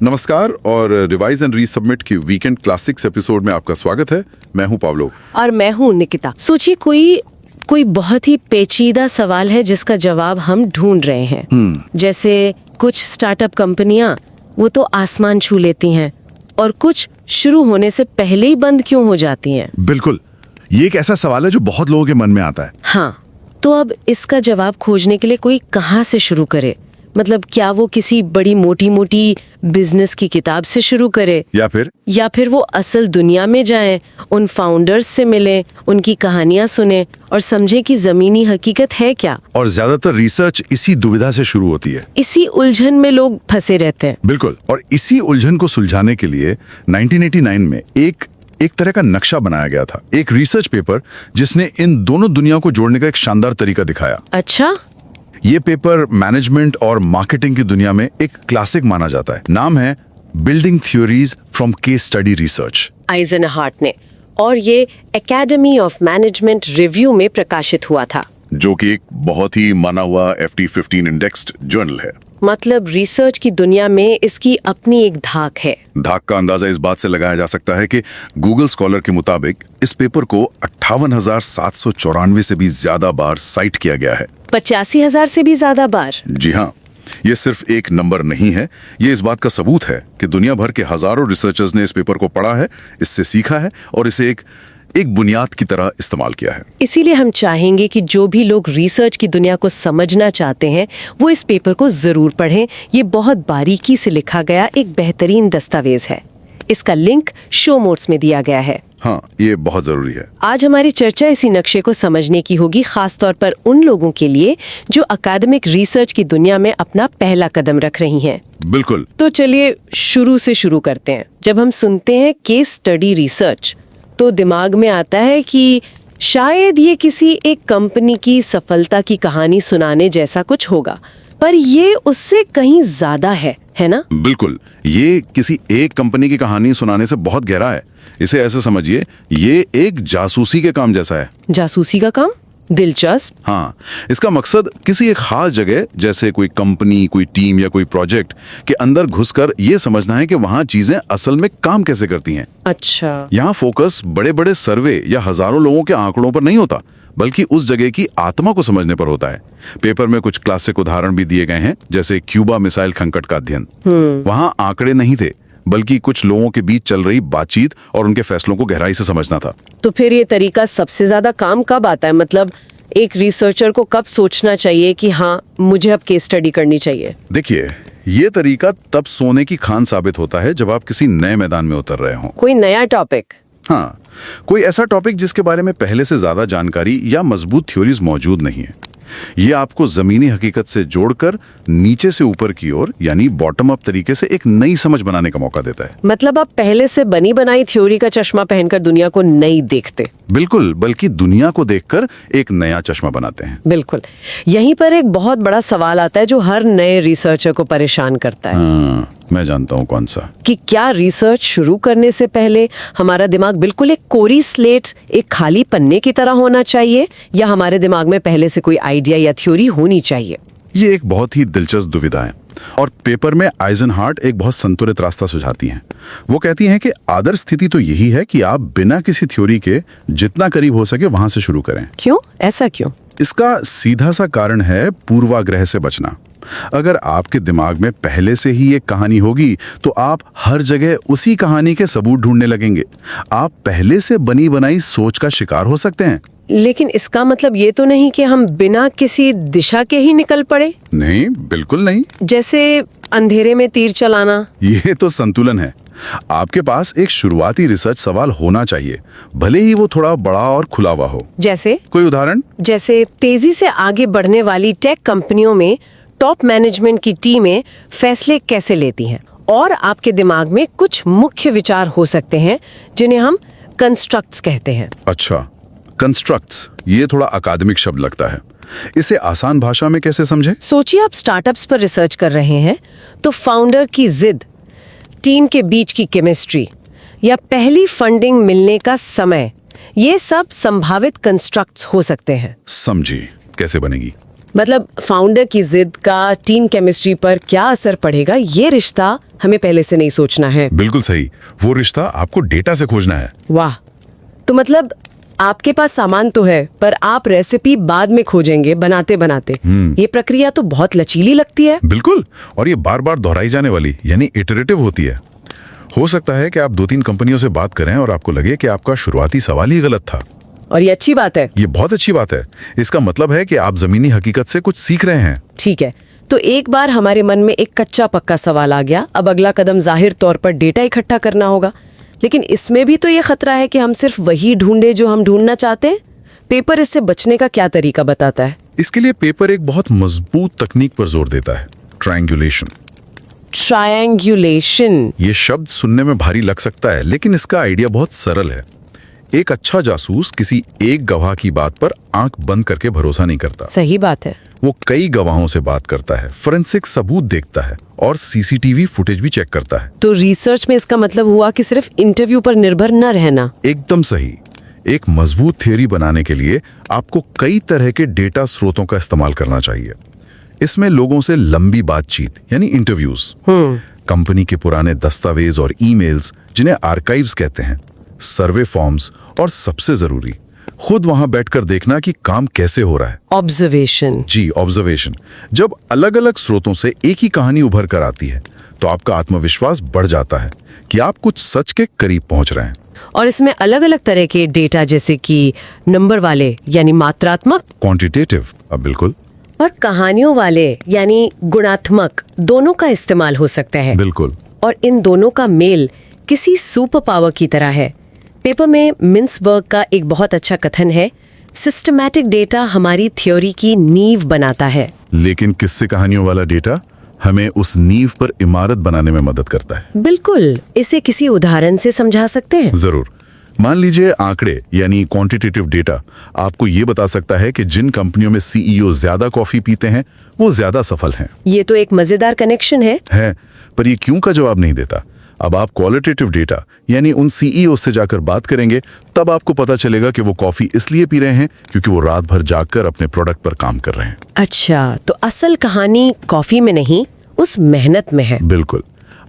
नमस्कार और रिवाइज एंड रीसबमिट की वीकेंड क्लासिक्स एपिसोड में आपका स्वागत है। मैं हूं पावलो और मैं हूं निकिता। सोचिए कोई बहुत ही पेचीदा सवाल है जिसका जवाब हम ढूंढ रहे हैं। जैसे कुछ स्टार्टअप कंपनियां वो तो आसमान छू लेती हैं और कुछ शुरू होने से पहले ही बंद क्यों हो जाती हैं? बिल्कुल, ये एक ऐसा सवाल है जो बहुत लोगों के मन में आता है। हाँ, तो अब इसका जवाब खोजने के लिए कोई कहाँ से शुरू करे? मतलब क्या वो किसी बड़ी मोटी मोटी बिजनेस की किताब से शुरू करे, या फिर वो असल दुनिया में जाएं, उन फाउंडर्स से मिलें, उनकी कहानियां सुने और समझे कि जमीनी हकीकत है क्या? और ज्यादातर रिसर्च इसी दुविधा से शुरू होती है। इसी उलझन में लोग फंसे रहते हैं। बिल्कुल, और इसी उलझन को सुलझाने के लिए 1989 में एक तरह का नक्शा बनाया गया था, एक रिसर्च पेपर जिसने इन दोनों दुनियाओं को जोड़ने का एक शानदार तरीका दिखाया। अच्छा, ये पेपर मैनेजमेंट और मार्केटिंग की दुनिया में एक क्लासिक माना जाता है। नाम है building theories from case study research. Eisenhardt ने, और ये एकेडमी ऑफ मैनेजमेंट रिव्यू में प्रकाशित हुआ था, जो कि एक बहुत ही माना हुआ FT15 इंडेक्स्ड जर्नल है। मतलब रिसर्च की दुनिया में इसकी अपनी एक धाक है। धाक का अंदाजा इस बात से लगाया जा सकता है कि गूगल स्कॉलर के मुताबिक इस पेपर को 58,794 से भी ज्यादा बार साइट किया गया है। 85,000 से भी ज्यादा बार? जी हाँ, ये सिर्फ एक नंबर नहीं है, ये इस बात का सबूत है कि दुनिया भर के हजारों रिसर्चर्स ने इस पेपर को पढ़ा है, इससे सीखा है और इसे एक बुनियाद की तरह इस्तेमाल किया है। इसीलिए हम चाहेंगे कि जो भी लोग रिसर्च की दुनिया को समझना चाहते हैं वो इस पेपर को जरूर पढ़ें। ये बहुत बारीकी से लिखा गया एक बेहतरीन दस्तावेज है। इसका लिंक शो नोट्स में दिया गया है। हाँ, ये बहुत जरूरी है। आज हमारी चर्चा इसी नक्शे को समझने की होगी, खास तौर पर उन लोगों के लिए जो अकादमिक रिसर्च की दुनिया में अपना पहला कदम रख रही हैं। बिल्कुल। तो चलिए शुरू से शुरू करते हैं। जब हम सुनते हैं केस स्टडी रिसर्च तो दिमाग में आता है कि शायद ये किसी एक कंपनी की सफलता की कहानी सुनाने जैसा कुछ होगा। पर ये उससे कहीं ज्यादा है ना? बिल्कुल, ये किसी एक कंपनी की कहानी सुनाने से बहुत गहरा है। इसे ऐसे समझिए, ये एक जासूसी के काम जैसा है। जासूसी का काम? दिलचस्प। हाँ, इसका मकसद किसी एक खास जगह जैसे कोई कंपनी, कोई टीम या कोई प्रोजेक्ट के अंदर घुसकर ये समझना है कि वहाँ चीजें असल में काम कैसे करती हैं। अच्छा। यहाँ फोकस बड़े बड़े सर्वे या हजारों लोगों के आंकड़ों पर नहीं होता, बल्कि उस जगह की आत्मा को समझने पर होता है। पेपर में कुछ क्लासिक उदाहरण भी दिए गए हैं, जैसे क्यूबा मिसाइल संकट का अध्ययन। वहाँ आंकड़े नहीं थे, बल्कि कुछ लोगों के बीच चल रही बातचीत और उनके फैसलों को गहराई से समझना था। तो फिर ये तरीका सबसे ज्यादा काम कब आता है? मतलब एक रिसर्चर को कब सोचना चाहिए कि हाँ, मुझे अब केस स्टडी करनी चाहिए? देखिए, ये तरीका तब सोने की खान साबित होता है जब आप किसी नए मैदान में उतर रहे हों। कोई नया टॉपिक? हाँ, कोई ऐसा टॉपिक जिसके बारे में पहले से ज्यादा जानकारी या मजबूत थ्योरीज मौजूद नहीं है। ये आपको जमीनी हकीकत से जोड़कर नीचे से ऊपर की ओर, यानी बॉटम अप तरीके से एक नई समझ बनाने का मौका देता है। मतलब आप पहले से बनी बनाई थ्योरी का चश्मा पहनकर दुनिया को नहीं देखते। बिल्कुल, बल्कि दुनिया को देखकर एक नया चश्मा बनाते हैं। बिल्कुल। यहीं पर एक बहुत बड़ा सवाल आता है जो हर नए रिसर्चर को परेशान करता है। हाँ, मैं जानता हूँ कौन सा। कि क्या रिसर्च शुरू करने से पहले हमारा दिमाग बिल्कुल एक कोरी स्लेट, एक खाली पन्ने की तरह होना चाहिए, या हमारे दिमाग में पहले से कोई आइडिया या थ्योरी होनी चाहिए? ये एक बहुत ही दिलचस्प दुविधा है, और पेपर में आइजनहार्ट एक बहुत संतुलित रास्ता सुझाती हैं। वो कहती हैं कि आदर्श स्थिति तो यही है कि आप बिना किसी थ्योरी के जितना करीब हो सके वहां से शुरू करें। क्यों? ऐसा क्यों? इसका सीधा सा कारण है पूर्वाग्रह से बचना। अगर आपके दिमाग में पहले से ही एक कहानी होगी तो आप हर जगह उसी कहानी के सबूत ढूंढने लगेंगे। आप पहले से बनी बनाई सोच का शिकार हो सकते हैं। लेकिन इसका मतलब ये तो नहीं कि हम बिना किसी दिशा के ही निकल पड़े? नहीं, बिल्कुल नहीं। जैसे अंधेरे में तीर चलाना? ये तो संतुलन है। आपके पास एक शुरुआती रिसर्च सवाल होना चाहिए, भले ही वो थोड़ा बड़ा और खुला हुआ हो। जैसे? कोई उदाहरण? जैसे तेजी से आगे बढ़ने वाली टेक कंपनियों में टॉप मैनेजमेंट की टीमें फैसले कैसे लेती हैं, और आपके दिमाग में कुछ मुख्य विचार हो सकते हैं जिन्हें हम कंस्ट्रक्ट्स कहते हैं। अच्छा, कंस्ट्रक्ट्स, ये थोड़ा अकादमिक शब्द लगता है। इसे आसान भाषा में कैसे समझें? सोचिए, आप स्टार्टअप्स पर रिसर्च कर रहे हैं तो फाउंडर की जिद, टीम के बीच की केमिस्ट्री, या पहली फंडिंग मिलने का समय, ये सब संभावित कंस्ट्रक्ट्स हो सकते हैं। समझी, कैसे बनेगी? मतलब फाउंडर की जिद का टीम केमिस्ट्री पर क्या असर पड़ेगा, ये रिश्ता हमें पहले से नहीं सोचना है। बिल्कुल सही, वो रिश्ता आपको डेटा से खोजना है। वाह, तो मतलब आपके पास सामान तो है, पर आप रेसिपी बाद में खोजेंगे बनाते बनाते। ये प्रक्रिया तो बहुत लचीली लगती है। बिल्कुल, और ये बार बार दोहराई जाने वाली, यानी इटरेटिव होती है। हो सकता है कि आप 2-3 कंपनियों से बात करें और आपको लगे कि आपका शुरुआती सवाल ही गलत था। और ये अच्छी बात है। ये बहुत अच्छी बात है। इसका मतलब है कि आप जमीनी हकीकत से कुछ सीख रहे हैं। ठीक है, तो एक बार हमारे मन में एक कच्चा पक्का सवाल आ गया, अब अगला कदम जाहिर तौर पर डेटा इकट्ठा करना होगा। लेकिन इसमें भी तो ये खतरा है कि हम सिर्फ वही ढूंढे जो हम ढूंढना चाहते हैं। पेपर इससे बचने का क्या तरीका बताता है? इसके लिए पेपर एक बहुत मजबूत तकनीक पर जोर देता है, ट्रायंगुलेशन। ट्रायंगुलेशन, ये शब्द सुनने में भारी लग सकता है, लेकिन इसका आइडिया बहुत सरल है। एक अच्छा जासूस किसी एक गवाह की बात पर आंख बंद करके भरोसा नहीं करता। सही बात है। वो कई गवाहों से बात करता है, फोरेंसिक सबूत देखता है और सीसीटीवी फुटेज भी चेक करता है। तो रिसर्च में इसका मतलब हुआ कि सिर्फ इंटरव्यू पर निर्भर न रहना। एकदम सही। एक मजबूत थ्योरी बनाने के लिए आपको कई तरह के डेटा स्रोतों का इस्तेमाल करना चाहिए। इसमें लोगों से लंबी बातचीत यानी इंटरव्यूज, कंपनी के पुराने दस्तावेज और ईमेल्स जिन्हें आर्काइव्स कहते हैं, सर्वे फॉर्म्स, और सबसे जरूरी खुद वहां बैठकर देखना कि काम कैसे हो रहा है। ऑब्जर्वेशन। जी, ऑब्जर्वेशन। जब अलग अलग स्रोतों से एक ही कहानी उभर कर आती है तो आपका आत्मविश्वास बढ़ जाता है कि आप कुछ सच के करीब पहुंच रहे हैं। और इसमें अलग अलग तरह के डेटा, जैसे कि नंबर वाले यानी मात्रात्मक, क्वांटिटेटिव, अब बिल्कुल, और कहानियों वाले यानी गुणात्मक, दोनों का इस्तेमाल हो सकता है। बिल्कुल। और इन दोनों का मेल किसी सुपर पावर की तरह है। पेपर में मिन्सबर्ग का एक बहुत अच्छा कथन है, सिस्टमैटिक डेटा हमारी थ्योरी की नींव बनाता है। लेकिन किस्से कहानियों वाला डेटा हमें उस नींव पर इमारत बनाने में मदद करता है। बिल्कुल, इसे किसी उदाहरण से समझा सकते हैं? जरूर। मान लीजिए आंकड़े यानी क्वांटिटेटिव डेटा आपको ये बता सकता है कि जिन कंपनियों में सीईओ ज्यादा कॉफी पीते हैं वो ज्यादा सफल हैं। ये तो एक मजेदार कनेक्शन है, पर ये क्यों का जवाब नहीं देता। अब आप क्वालिटेटिव डेटा यानी उन सीईओ से जाकर बात करेंगे, तब आपको पता चलेगा कि वो कॉफी इसलिए पी रहे हैं क्योंकि वो रात भर जागकर अपने प्रोडक्ट पर काम कर रहे हैं। अच्छा, तो असल कहानी कॉफी में नहीं, उस मेहनत में है। बिल्कुल।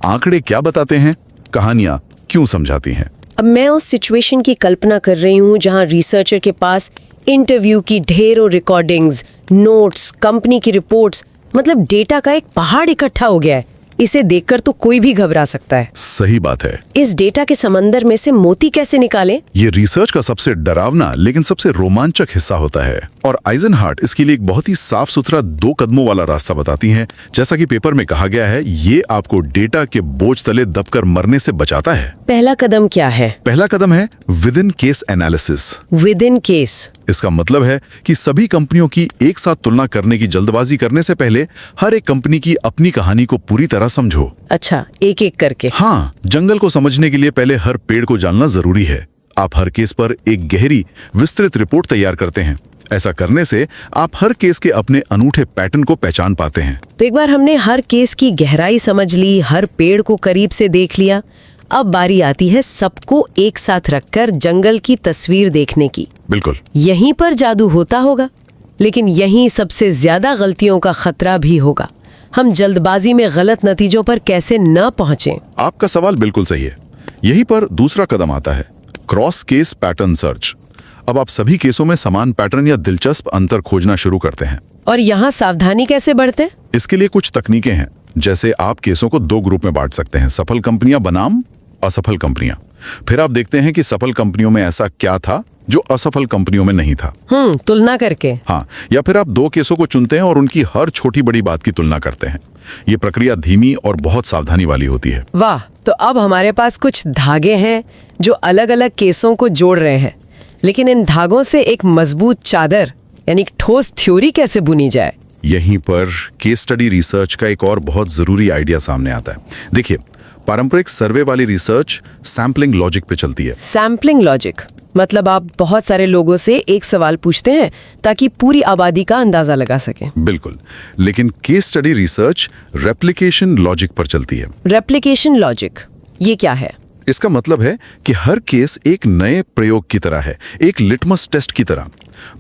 आंकड़े क्या बताते हैं, कहानियां क्यों समझाती हैं। अब मैं उस सिचुएशन की कल्पना कर रही हूँ जहाँ रिसर्चर के पास इंटरव्यू की ढेरों रिकॉर्डिंग्स, नोट्स, कंपनी की रिपोर्ट्स, मतलब डेटा का एक पहाड़ इकट्ठा हो गया है। इसे देखकर तो कोई भी घबरा सकता है। सही बात है। इस डेटा के समंदर में से मोती कैसे निकालें? ये रिसर्च का सबसे डरावना लेकिन सबसे रोमांचक हिस्सा होता है, और आइजनहार्ट इसके लिए एक बहुत ही साफ सुथरा 2 कदमों वाला रास्ता बताती हैं। जैसा कि पेपर में कहा गया है, ये आपको डेटा के बोझ तले दबकर मरने से बचाता है। पहला कदम क्या है? पहला कदम है with in case analysis. With in case इसका मतलब है कि सभी कंपनियों की एक साथ तुलना करने की जल्दबाजी करने से पहले हर एक कंपनी की अपनी कहानी को पूरी तरह समझो। अच्छा, एक एक करके। हाँ, जंगल को समझने के लिए पहले हर पेड़ को जानना जरूरी है। आप हर केस पर एक गहरी विस्तृत रिपोर्ट तैयार करते हैं। ऐसा करने से आप हर केस के अपने अनूठे पैटर्न को पहचान पाते हैं। तो एक बार हमने हर केस की गहराई समझ ली, हर पेड़ को करीब से देख लिया, अब बारी आती है सबको एक साथ रखकर जंगल की तस्वीर देखने की। बिल्कुल। यहीं पर जादू होता होगा, लेकिन यहीं सबसे ज्यादा गलतियों का खतरा भी होगा। हम जल्दबाजी में गलत नतीजों पर कैसे न पहुंचें? आपका सवाल बिल्कुल सही है। यहीं पर दूसरा कदम आता है, क्रॉस केस पैटर्न सर्च। अब आप सभी केसों में समान पैटर्न या दिलचस्प अंतर खोजना शुरू करते हैं। और यहाँ सावधानी कैसे बरतें? इसके लिए कुछ तकनीकें हैं। जैसे आप केसों को 2 ग्रुप में बांट सकते हैं, सफल कंपनियां बनाम असफल कंपनियां। फिर आप देखते हैं कि सफल कंपनियों में ऐसा क्या था जो असफल कंपनियों में नहीं था। तुलना करके। हाँ, या फिर आप 2 केसों को चुनते हैं और उनकी हर छोटी बड़ी बात की तुलना करते हैं। ये प्रक्रिया धीमी और बहुत सावधानी वाली होती है। वाह, तो अब हमारे पास कुछ धागे हैं जो अलग अलग केसों को जोड़ रहे हैं, लेकिन इन धागों से एक मजबूत चादर यानी ठोस थ्योरी कैसे बुनी जाए? यहीं पर केस स्टडी रिसर्च का एक और बहुत जरूरी आइडिया सामने आता है। देखिए, पारंपरिक सर्वे वाली रिसर्च सैम्पलिंग लॉजिक पे चलती है। सैम्पलिंग लॉजिक मतलब आप बहुत सारे लोगों से एक सवाल पूछते हैं ताकि पूरी आबादी का अंदाजा लगा सकें। बिल्कुल, लेकिन case study research replication logic पर चलती है। रेप्लिकेशन लॉजिक ये क्या है? इसका मतलब है कि हर केस एक नए प्रयोग की तरह है, एक लिटमस टेस्ट की तरह।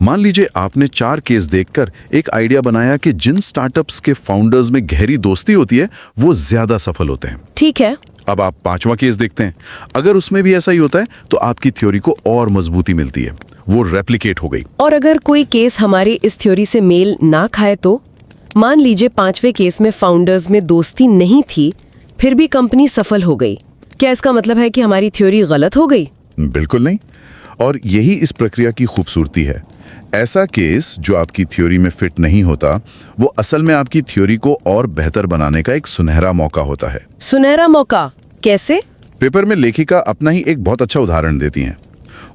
मान लीजिए आपने 4 केस देखकर एक आइडिया बनाया कि जिन स्टार्टअप्स के फाउंडर्स में गहरी दोस्ती होती है वो ज्यादा सफल होते हैं। ठीक है। अब आप 5वां केस देखते हैं। अगर उसमें भी ऐसा ही होता है तो आपकी थ्योरी को और मजबूती मिलती है, वो रेप्लिकेट हो गई। और अगर कोई केस हमारी इस थ्योरी से मेल ना खाए तो? मान लीजिए 5वें केस में फाउंडर्स में दोस्ती नहीं थी, फिर भी कंपनी सफल हो गई। क्या इसका मतलब है कि हमारी थ्योरी गलत हो गई? बिल्कुल नहीं, और यही इस प्रक्रिया की खूबसूरती है। ऐसा केस जो आपकी थ्योरी में फिट नहीं होता, वो असल में आपकी थ्योरी को और बेहतर बनाने का एक सुनहरा मौका होता है। सुनहरा मौका कैसे? पेपर में लेखिका अपना ही एक बहुत अच्छा उदाहरण देती हैं।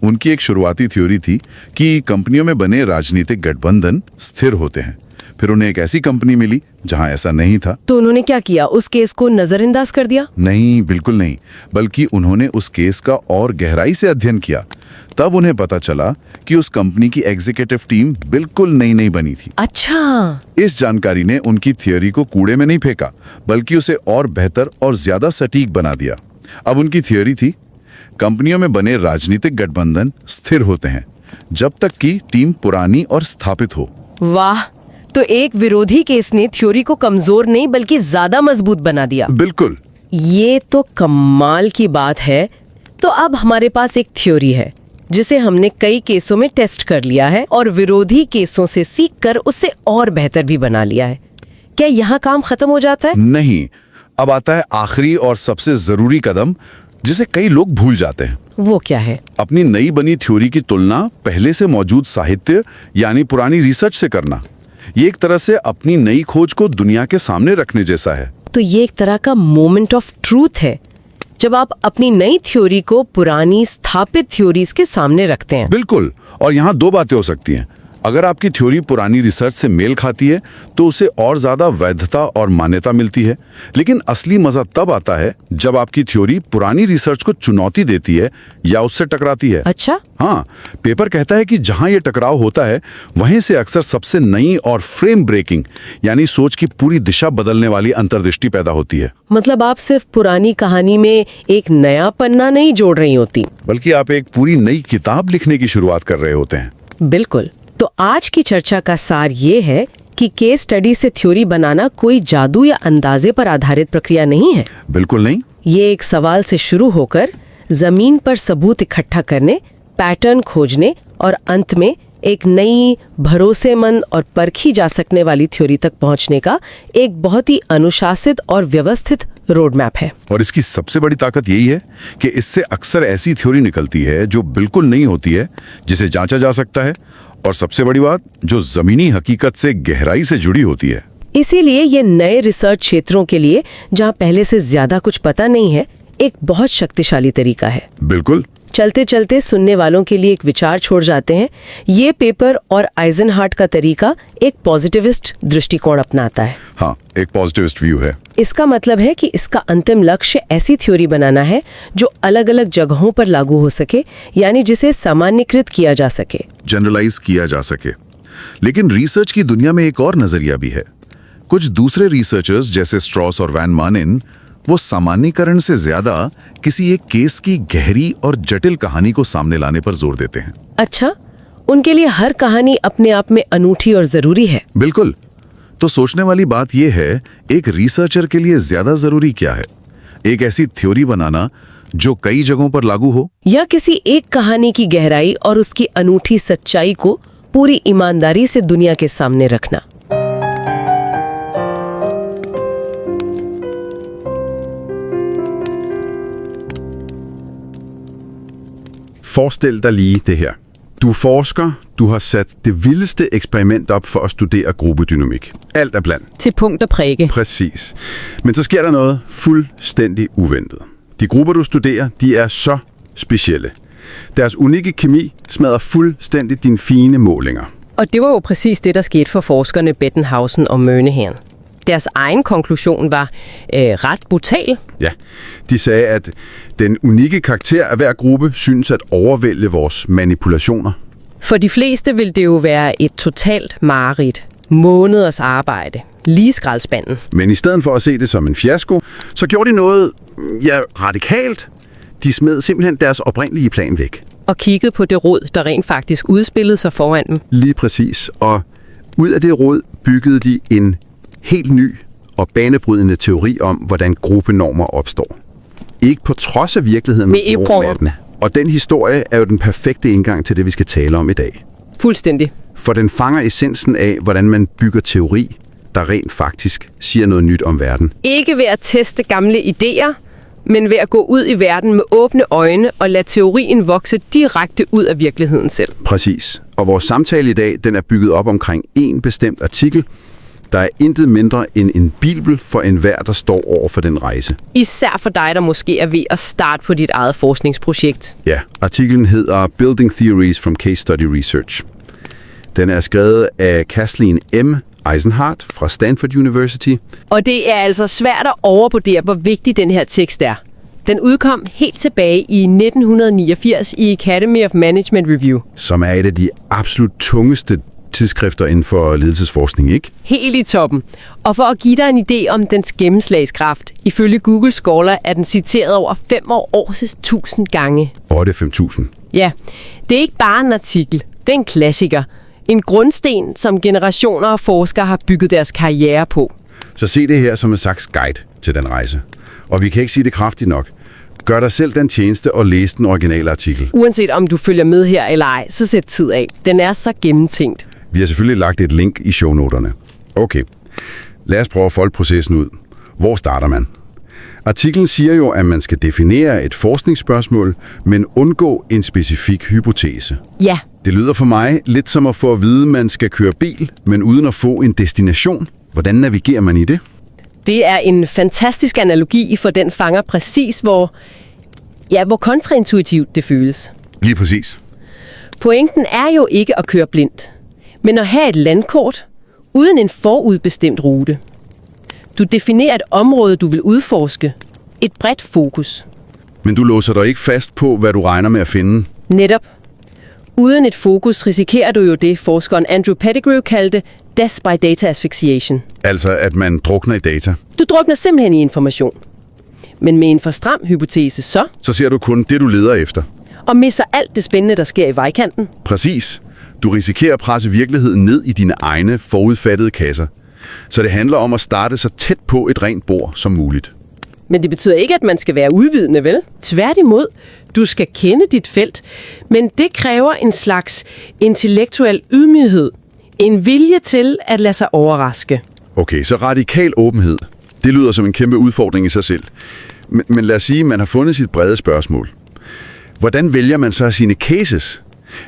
उनकी एक शुरुआती थ्योरी थी कि कंपनियों में बने राजनीतिक गठबंधन स्थिर होते हैं। फिर उन्हें एक ऐसी कंपनी मिली जहां ऐसा नहीं था। तो उन्होंने क्या किया? उस केस को नजरअंदाज कर दिया? नहीं, बिल्कुल नहीं, बल्कि उन्होंने उस केस का और गहराई से अध्ययन किया। तब उन्हें पता चला कि उस कंपनी की एग्जीक्यूटिव टीम बिल्कुल नई बनी थी। अच्छा। इस जानकारी ने उनकी थ्योरी को कूड़े में नहीं फेंका, बल्कि उसे और बेहतर और ज्यादा सटीक बना दिया। अब उनकी थ्योरी थी, कंपनियों में बने राजनीतिक गठबंधन स्थिर होते हैं जब तक कि टीम पुरानी और स्थापित हो। वाह, तो एक विरोधी केस ने थ्योरी को कमजोर नहीं बल्कि ज्यादा मजबूत बना दिया। बिल्कुल। ये तो कमाल की बात है। तो अब हमारे पास एक थ्योरी है जिसे हमने कई केसों में टेस्ट कर लिया है और विरोधी केसों से सीखकर उसे और बेहतर भी बना लिया है। क्या यहाँ काम खत्म हो जाता है? नहीं, अब आता है आखिरी और सबसे जरूरी कदम, जिसे कई लोग भूल जाते हैं। वो क्या है? अपनी नई बनी थ्योरी की तुलना पहले से मौजूद साहित्य यानी पुरानी रिसर्च से करना। ये एक तरह से अपनी नई खोज को दुनिया के सामने रखने जैसा है। तो ये एक तरह का मोमेंट ऑफ ट्रूथ है जब आप अपनी नई थ्योरी को पुरानी स्थापित थ्योरीज के सामने रखते हैं। बिल्कुल, और यहाँ 2 बातें हो सकती हैं। अगर आपकी थ्योरी पुरानी रिसर्च से मेल खाती है तो उसे और ज़्यादा वैधता और मान्यता मिलती है। लेकिन असली मज़ा तब आता है जब आपकी थ्योरी पुरानी रिसर्च को चुनौती देती है या उससे टकराती है। अच्छा? हाँ, पेपर कहता है कि जहां ये टकराव होता है वहीं से अक्सर सबसे नई और फ्रेम ब्रेकिंग यानी सोच की पूरी दिशा बदलने वाली अंतर्दृष्टि पैदा होती है। मतलब आप सिर्फ पुरानी कहानी में एक नया पन्ना नहीं जोड़ रही होती, बल्कि आप एक पूरी नई किताब लिखने की शुरुआत कर रहे होते हैं। बिल्कुल। तो आज की चर्चा का सार ये है कि केस स्टडी से थ्योरी बनाना कोई जादू या अंदाजे पर आधारित प्रक्रिया नहीं है। बिल्कुल नहीं। ये एक सवाल से शुरू होकर जमीन पर सबूत इकट्ठा करने, पैटर्न खोजने और अंत में एक नई, भरोसेमंद और परखी जा सकने वाली थ्योरी तक पहुंचने का एक बहुत ही अनुशासित और व्यवस्थित रोड मैप है। और इसकी सबसे बड़ी ताकत यही है कि इससे अक्सर ऐसी थ्योरी निकलती है जो बिल्कुल नहीं होती है, जिसे जांचा जा सकता है, और सबसे बड़ी बात, जो जमीनी हकीकत से गहराई से जुड़ी होती है। इसीलिए ये नए रिसर्च क्षेत्रों के लिए, जहां पहले से ज्यादा कुछ पता नहीं है, एक बहुत शक्तिशाली तरीका है। बिल्कुल। चलते चलते सुनने वालों के लिए एक विचार छोड़ जाते हैं। ये पेपर और आइजनहार्ट का तरीका एक पॉजिटिविस्ट दृष्टिकोण अपनाता है। हाँ, एक पॉजिटिविस्ट व्यू है। इसका मतलब है कि इसका अंतिम लक्ष्य ऐसी थ्योरी बनाना है जो अलग अलग जगहों पर लागू हो सके, यानी जिसे सामान्यकृत किया जा सके, जनरलाइज किया जा सके। लेकिन रिसर्च की दुनिया में एक और नजरिया भी है। कुछ दूसरे रिसर्चर्स जैसे स्ट्रॉस और वैन मानिन, वो सामान्यीकरण से ज्यादा किसी एक केस की गहरी और जटिल कहानी को सामने लाने पर जोर देते हैं। अच्छा, उनके लिए हर कहानी अपने आप में अनूठी और जरूरी है। बिल्कुल। तो सोचने वाली बात यह है, एक रिसर्चर के लिए ज्यादा जरूरी क्या है? एक ऐसी थ्योरी बनाना जो कई जगहों पर लागू हो, या किसी एक कहानी की गहराई और उसकी अनूठी सच्चाई को पूरी ईमानदारी से दुनिया के सामने रखना। Forestil dig lige det her. Du er forsker, du har sat det vildeste eksperiment op for at studere gruppedynamik. Alt er blandt. Til punkt og prikke. Præcis. Men så sker der noget fuldstændig uventet. De grupper, du studerer, de er så specielle. Deres unikke kemi smadrer fuldstændig dine fine målinger. Og det var jo præcis det, der skete for forskerne Bettenhausen og Moynihan. Deres egen konklusion var ret brutal. Ja, de sagde, at den unikke karakter af hver gruppe synes at overvælde vores manipulationer. For de fleste vil det jo være et totalt mareridt. Måneders arbejde. Lige skraldspanden. Men i stedet for at se det som en fiasko, så gjorde de noget, radikalt. De smed simpelthen deres oprindelige plan væk. Og kiggede på det rod, der rent faktisk udspillede sig foran dem. Lige præcis. Og ud af det rod byggede de en helt ny og banebrydende teori om, hvordan gruppenormer opstår. Ikke på trods af virkeligheden, men på grund af den. Og den historie er jo den perfekte indgang til det, vi skal tale om i dag. Fuldstændig. For den fanger essensen af, hvordan man bygger teori, der rent faktisk siger noget nyt om verden. Ikke ved at teste gamle idéer, men ved at gå ud i verden med åbne øjne og lade teorien vokse direkte ud af virkeligheden selv. Præcis. Og vores samtale i dag, den er bygget op omkring en bestemt artikel. Der er intet mindre end en bibel for enhver, der står over for den rejse. Især for dig, der måske er ved at starte på dit eget forskningsprojekt. Ja, artiklen hedder Building Theories from Case Study Research. Den er skrevet af Kathleen M. Eisenhardt fra Stanford University. Og det er altså svært at overvurdere, hvor vigtig den her tekst er. Den udkom helt tilbage i 1989 i Academy of Management Review. Som er et af de absolut tungeste tidsskrifter inden for ledelsesforskning, ikke? Helt i toppen. Og for at give dig en idé om dens gennemslagskraft, ifølge Google Scholar er den citeret over 5.000 gange. 5.000. Ja, det er ikke bare en artikel. Det er en klassiker. En grundsten, som generationer af forskere har bygget deres karriere på. Så se det her som en slags guide til den rejse. Og vi kan ikke sige det kraftigt nok. Gør dig selv den tjeneste og læs den originale artikel. Uanset om du følger med her eller ej, så sæt tid af. Den er så gennemtænkt. Vi har selvfølgelig lagt et link i shownoterne. Okay, lad os prøve at folde processen ud. Hvor starter man? Artiklen siger jo, at man skal definere et forskningsspørgsmål, men undgå en specifik hypotese. Ja. Det lyder for mig lidt som at få at vide, at man skal køre bil, men uden at få en destination. Hvordan navigerer man i det? Det er en fantastisk analogi, for den fanger præcis, hvor kontraintuitivt det føles. Lige præcis. Pointen er jo ikke at køre blindt, Men at have et landkort uden en forudbestemt rute. Du definerer et område, du vil udforske. Et bredt fokus. Men du låser dig ikke fast på, hvad du regner med at finde. Netop. Uden et fokus risikerer du jo det, forskeren Andrew Pettigrew kaldte death by data asphyxiation. Altså, at man drukner i data. Du drukner simpelthen i information. Men med en for stram hypotese Så ser du kun det, du leder efter. Og misser alt det spændende, der sker i vejkanten. Præcis. Du risikerer at presse virkeligheden ned i dine egne forudfattede kasser. Så det handler om at starte så tæt på et rent bord som muligt. Men det betyder ikke, at man skal være udvidende, vel? Tværtimod, du skal kende dit felt. Men det kræver en slags intellektuel ydmyghed. En vilje til at lade sig overraske. Okay, så radikal åbenhed. Det lyder som en kæmpe udfordring i sig selv. Men lad os sige, at man har fundet sit brede spørgsmål. Hvordan vælger man så sine cases?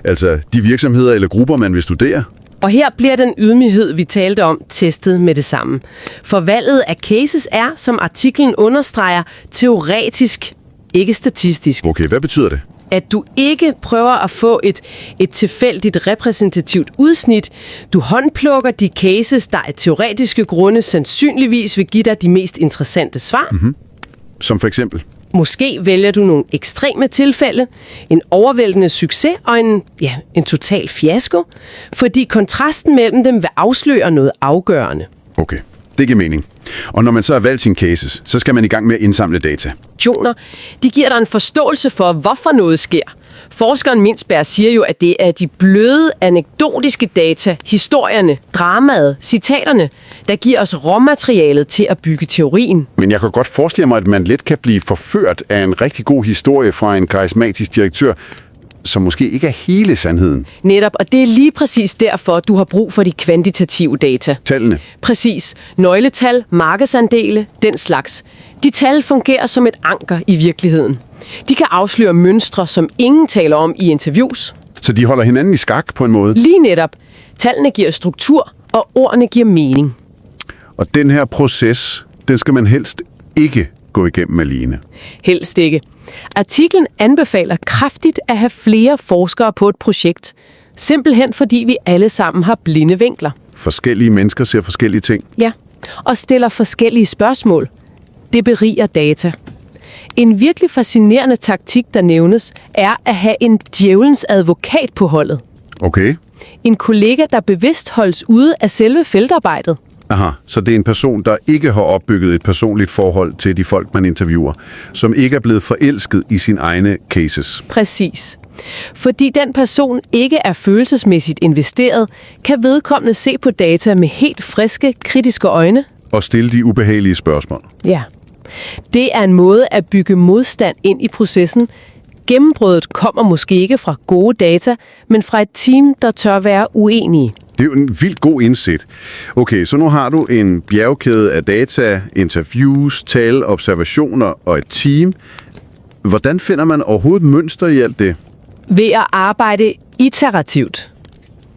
Altså de virksomheder eller grupper, man vil studere? Og her bliver den ydmyghed, vi talte om, testet med det samme. For valget af cases er, som artiklen understreger, teoretisk, ikke statistisk. Okay, hvad betyder det? At du ikke prøver at få et tilfældigt repræsentativt udsnit. Du håndplukker de cases, der af teoretiske grunde sandsynligvis vil give dig de mest interessante svar. Mm-hmm. Som for eksempel? Måske vælger du nogle ekstreme tilfælde, en overvældende succes og en total fiasko, fordi kontrasten mellem dem vil afsløre noget afgørende. Okay, det giver mening. Og når man så har valgt sine cases, så skal man i gang med at indsamle data. De giver dig en forståelse for, hvorfor noget sker. Forskeren Mintzberg siger jo, at det er de bløde, anekdotiske data, historierne, dramaet, citaterne, der giver os råmaterialet til at bygge teorien. Men jeg kan godt forestille mig, at man let kan blive forført af en rigtig god historie fra en karismatisk direktør, som måske ikke er hele sandheden. Netop, og det er lige præcis derfor, du har brug for de kvantitative data. Tallene. Præcis. Nøgletal, markedsandele, den slags. De tal fungerer som et anker i virkeligheden. De kan afsløre mønstre, som ingen taler om i interviews. Så de holder hinanden i skak på en måde? Lige netop. Tallene giver struktur, og ordene giver mening. Og den her proces, den skal man helst ikke gå igennem alene. Helst ikke. Artiklen anbefaler kraftigt at have flere forskere på et projekt. Simpelthen fordi vi alle sammen har blinde vinkler. Forskellige mennesker ser forskellige ting. Ja, og stiller forskellige spørgsmål. Det beriger data. En virkelig fascinerende taktik, der nævnes, er at have en djævelens advokat på holdet. Okay. En kollega, der bevidst holdes ude af selve feltarbejdet. Aha, så det er en person, der ikke har opbygget et personligt forhold til de folk, man interviewer, som ikke er blevet forelsket i sine egne cases. Præcis. Fordi den person ikke er følelsesmæssigt investeret, kan vedkommende se på data med helt friske, kritiske øjne. Og stille de ubehagelige spørgsmål. Ja. Det er en måde at bygge modstand ind i processen. Gennembruddet kommer måske ikke fra gode data, men fra et team, der tør være uenige. Det er jo en vildt god indsigt. Okay, så nu har du en bjergkæde af data, interviews, tal, observationer og et team. Hvordan finder man overhovedet mønster i alt det? Ved at arbejde iterativt.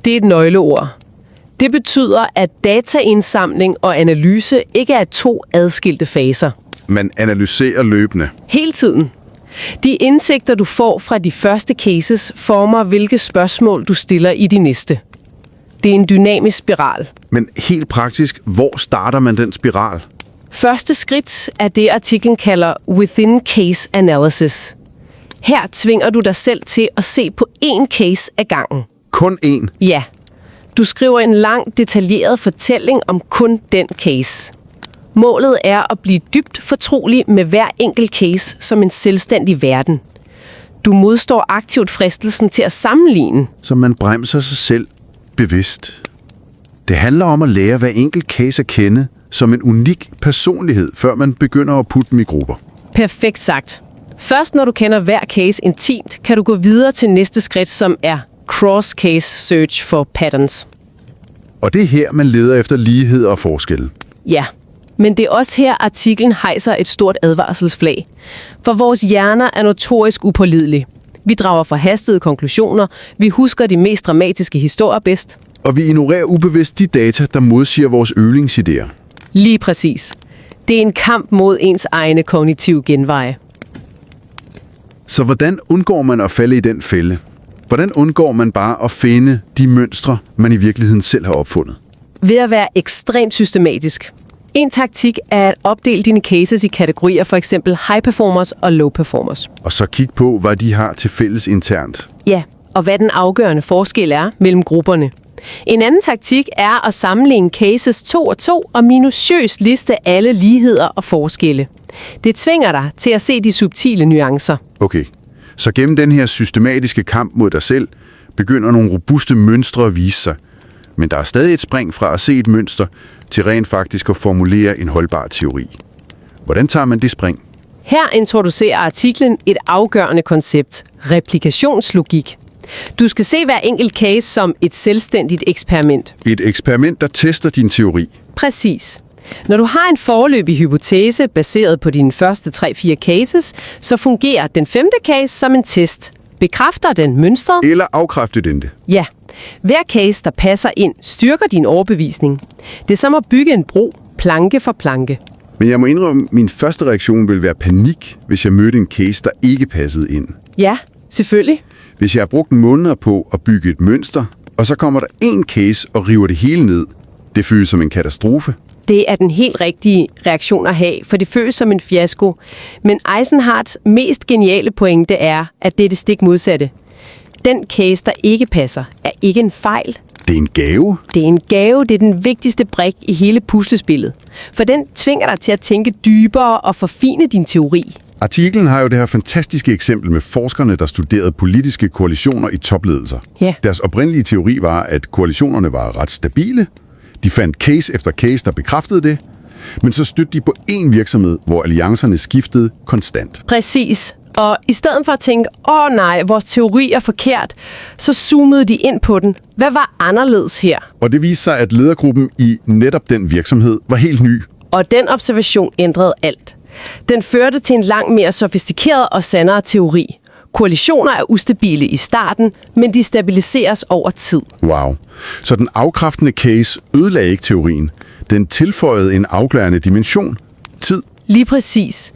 Det er et nøgleord. Det betyder, at dataindsamling og analyse ikke er to adskilte faser. Man analyserer løbende. Hele tiden. De indsigter, du får fra de første cases, former, hvilke spørgsmål du stiller i de næste. Det er en dynamisk spiral. Men helt praktisk, hvor starter man den spiral? Første skridt er det, artiklen kalder Within Case Analysis. Her tvinger du dig selv til at se på én case ad gangen. Kun én? Ja. Du skriver en lang, detaljeret fortælling om kun den case. Målet er at blive dybt fortrolig med hver enkelt case som en selvstændig verden. Du modstår aktivt fristelsen til at sammenligne. Så man bremser sig selv bevidst. Det handler om at lære hver enkelt case at kende som en unik personlighed, før man begynder at putte dem i grupper. Perfekt sagt. Først når du kender hver case intimt, kan du gå videre til næste skridt, som er cross-case search for patterns. Og det er her, man leder efter lighed og forskelle. Ja, men det er også her, artiklen hejser et stort advarselsflag. For vores hjerner er notorisk upålidelige. Vi drager forhastede konklusioner, vi husker de mest dramatiske historier bedst. Og vi ignorerer ubevidst de data, der modsiger vores yndlingsidéer. Lige præcis. Det er en kamp mod ens egne kognitive genveje. Så hvordan undgår man at falde i den fælde? Hvordan undgår man bare at finde de mønstre, man i virkeligheden selv har opfundet? Ved at være ekstremt systematisk. En taktik er at opdele dine cases i kategorier, for eksempel high performers og low performers. Og så kig på, hvad de har til fælles internt. Ja, og hvad den afgørende forskel er mellem grupperne. En anden taktik er at sammenligne cases 2 og 2 og minutiøst liste alle ligheder og forskelle. Det tvinger dig til at se de subtile nuancer. Okay, så gennem den her systematiske kamp mod dig selv, begynder nogle robuste mønstre at vise sig. Men der er stadig et spring fra at se et mønster til rent faktisk at formulere en holdbar teori. Hvordan tager man det spring? Her introducerer artiklen et afgørende koncept, replikationslogik. Du skal se hver enkelt case som et selvstændigt eksperiment. Et eksperiment, der tester din teori. Præcis. Når du har en foreløbig hypotese baseret på dine første 3-4 cases, så fungerer den 5. case som en test. Bekræfter den mønstret? Eller afkræfter den det? Ja. Hver case, der passer ind, styrker din overbevisning. Det er som at bygge en bro, planke for planke. Men jeg må indrømme, min første reaktion vil være panik, hvis jeg mødte en case, der ikke passede ind. Ja, selvfølgelig. Hvis jeg har brugt måneder på at bygge et mønster, og så kommer der en case og river det hele ned, det føles som en katastrofe. Det er den helt rigtige reaktion at have, for det føles som en fiasko. Men Eisenhardts mest geniale pointe er, at det er det stik modsatte. Den case, der ikke passer, er ikke en fejl. Det er en gave? Det er en gave, det er den vigtigste brik i hele puslespillet. For den tvinger dig til at tænke dybere og forfine din teori. Artiklen har jo det her fantastiske eksempel med forskerne, der studerede politiske koalitioner i topledelser. Ja. Deres oprindelige teori var, at koalitionerne var ret stabile. De fandt case efter case, der bekræftede det. Men så stødte de på én virksomhed, hvor alliancerne skiftede konstant. Præcis. Og i stedet for at tænke, nej, vores teori er forkert, så zoomede de ind på den. Hvad var anderledes her? Og det viste sig, at ledergruppen i netop den virksomhed var helt ny. Og den observation ændrede alt. Den førte til en langt mere sofistikeret og sandere teori. Koalitioner er ustabile i starten, men de stabiliseres over tid. Wow. Så den afkræftende case ødelagde ikke teorien. Den tilføjede en afgørende dimension. Tid. Lige præcis.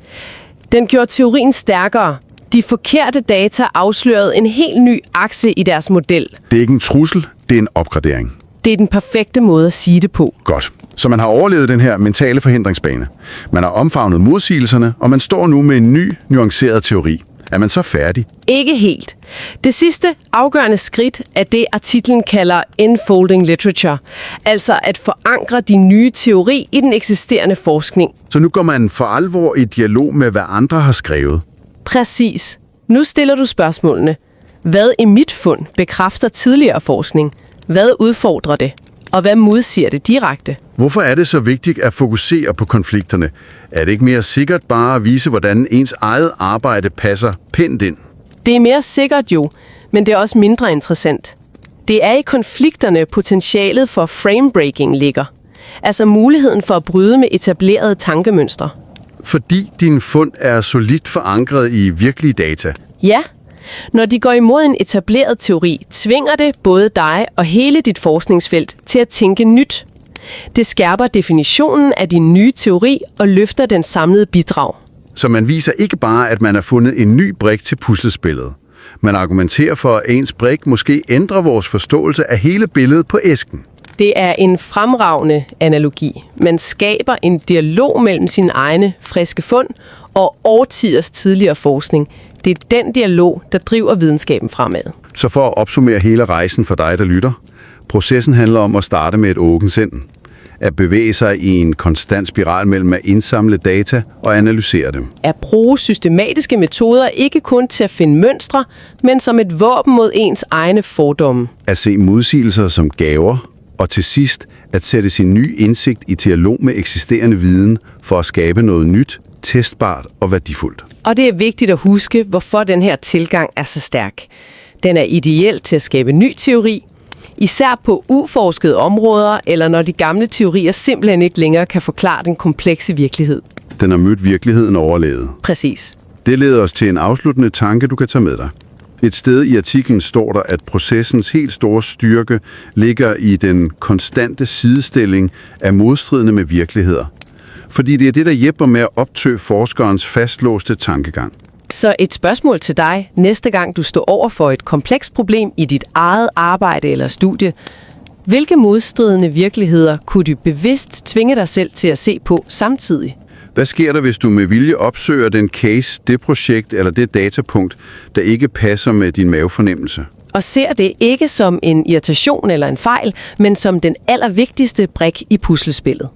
Den gjorde teorien stærkere. De forkerte data afslørede en helt ny akse i deres model. Det er ikke en trussel, det er en opgradering. Det er den perfekte måde at sige det på. Godt. Så man har overlevet den her mentale forhindringsbane. Man har omfavnet modsigelserne, og man står nu med en ny, nuanceret teori. Er man så færdig? Ikke helt. Det sidste afgørende skridt er det, artiklen kalder enfolding literature, altså at forankre din nye teori i den eksisterende forskning. Så nu går man for alvor i dialog med, hvad andre har skrevet? Præcis. Nu stiller du spørgsmålene. Hvad i mit fund bekræfter tidligere forskning? Hvad udfordrer det? Og hvad modsiger det direkte? Hvorfor er det så vigtigt at fokusere på konflikterne? Er det ikke mere sikkert bare at vise, hvordan ens eget arbejde passer pænt ind? Det er mere sikkert jo, men det er også mindre interessant. Det er i konflikterne potentialet for framebreaking ligger. Altså muligheden for at bryde med etablerede tankemønstre. Fordi din fund er solidt forankret i virkelige data? Ja. Når de går imod en etableret teori, tvinger det både dig og hele dit forskningsfelt til at tænke nyt. Det skærper definitionen af din nye teori og løfter den samlede bidrag. Så man viser ikke bare, at man har fundet en ny brik til puslespillet. Man argumenterer for, at ens brik måske ændrer vores forståelse af hele billedet på æsken. Det er en fremragende analogi. Man skaber en dialog mellem sine egne friske fund og årtiders tidligere forskning. Det er den dialog, der driver videnskaben fremad. Så for at opsummere hele rejsen for dig, der lytter. Processen handler om at starte med et åbent sind. At bevæge sig i en konstant spiral mellem at indsamle data og analysere dem. At bruge systematiske metoder ikke kun til at finde mønstre, men som et våben mod ens egne fordomme. At se modsigelser som gaver, og til sidst at sætte sin nye indsigt i dialog med eksisterende viden for at skabe noget nyt, testbart og værdifuldt. Og det er vigtigt at huske, hvorfor den her tilgang er så stærk. Den er ideel til at skabe ny teori, især på uforskede områder, eller når de gamle teorier simpelthen ikke længere kan forklare den komplekse virkelighed. Den har mødt virkeligheden overlevet. Præcis. Det leder os til en afsluttende tanke, du kan tage med dig. Et sted i artiklen står der, at processens helt store styrke ligger i den konstante sidestilling af modstridende med virkeligheder. Fordi det er det, der hjælper med at optøve forskerens fastlåste tankegang. Så et spørgsmål til dig, næste gang du står over for et komplekst problem i dit eget arbejde eller studie. Hvilke modstridende virkeligheder kunne du bevidst tvinge dig selv til at se på samtidig? Hvad sker der, hvis du med vilje opsøger den case, det projekt eller det datapunkt, der ikke passer med din mavefornemmelse? Og ser det ikke som en irritation eller en fejl, men som den allervigtigste brik i puslespillet.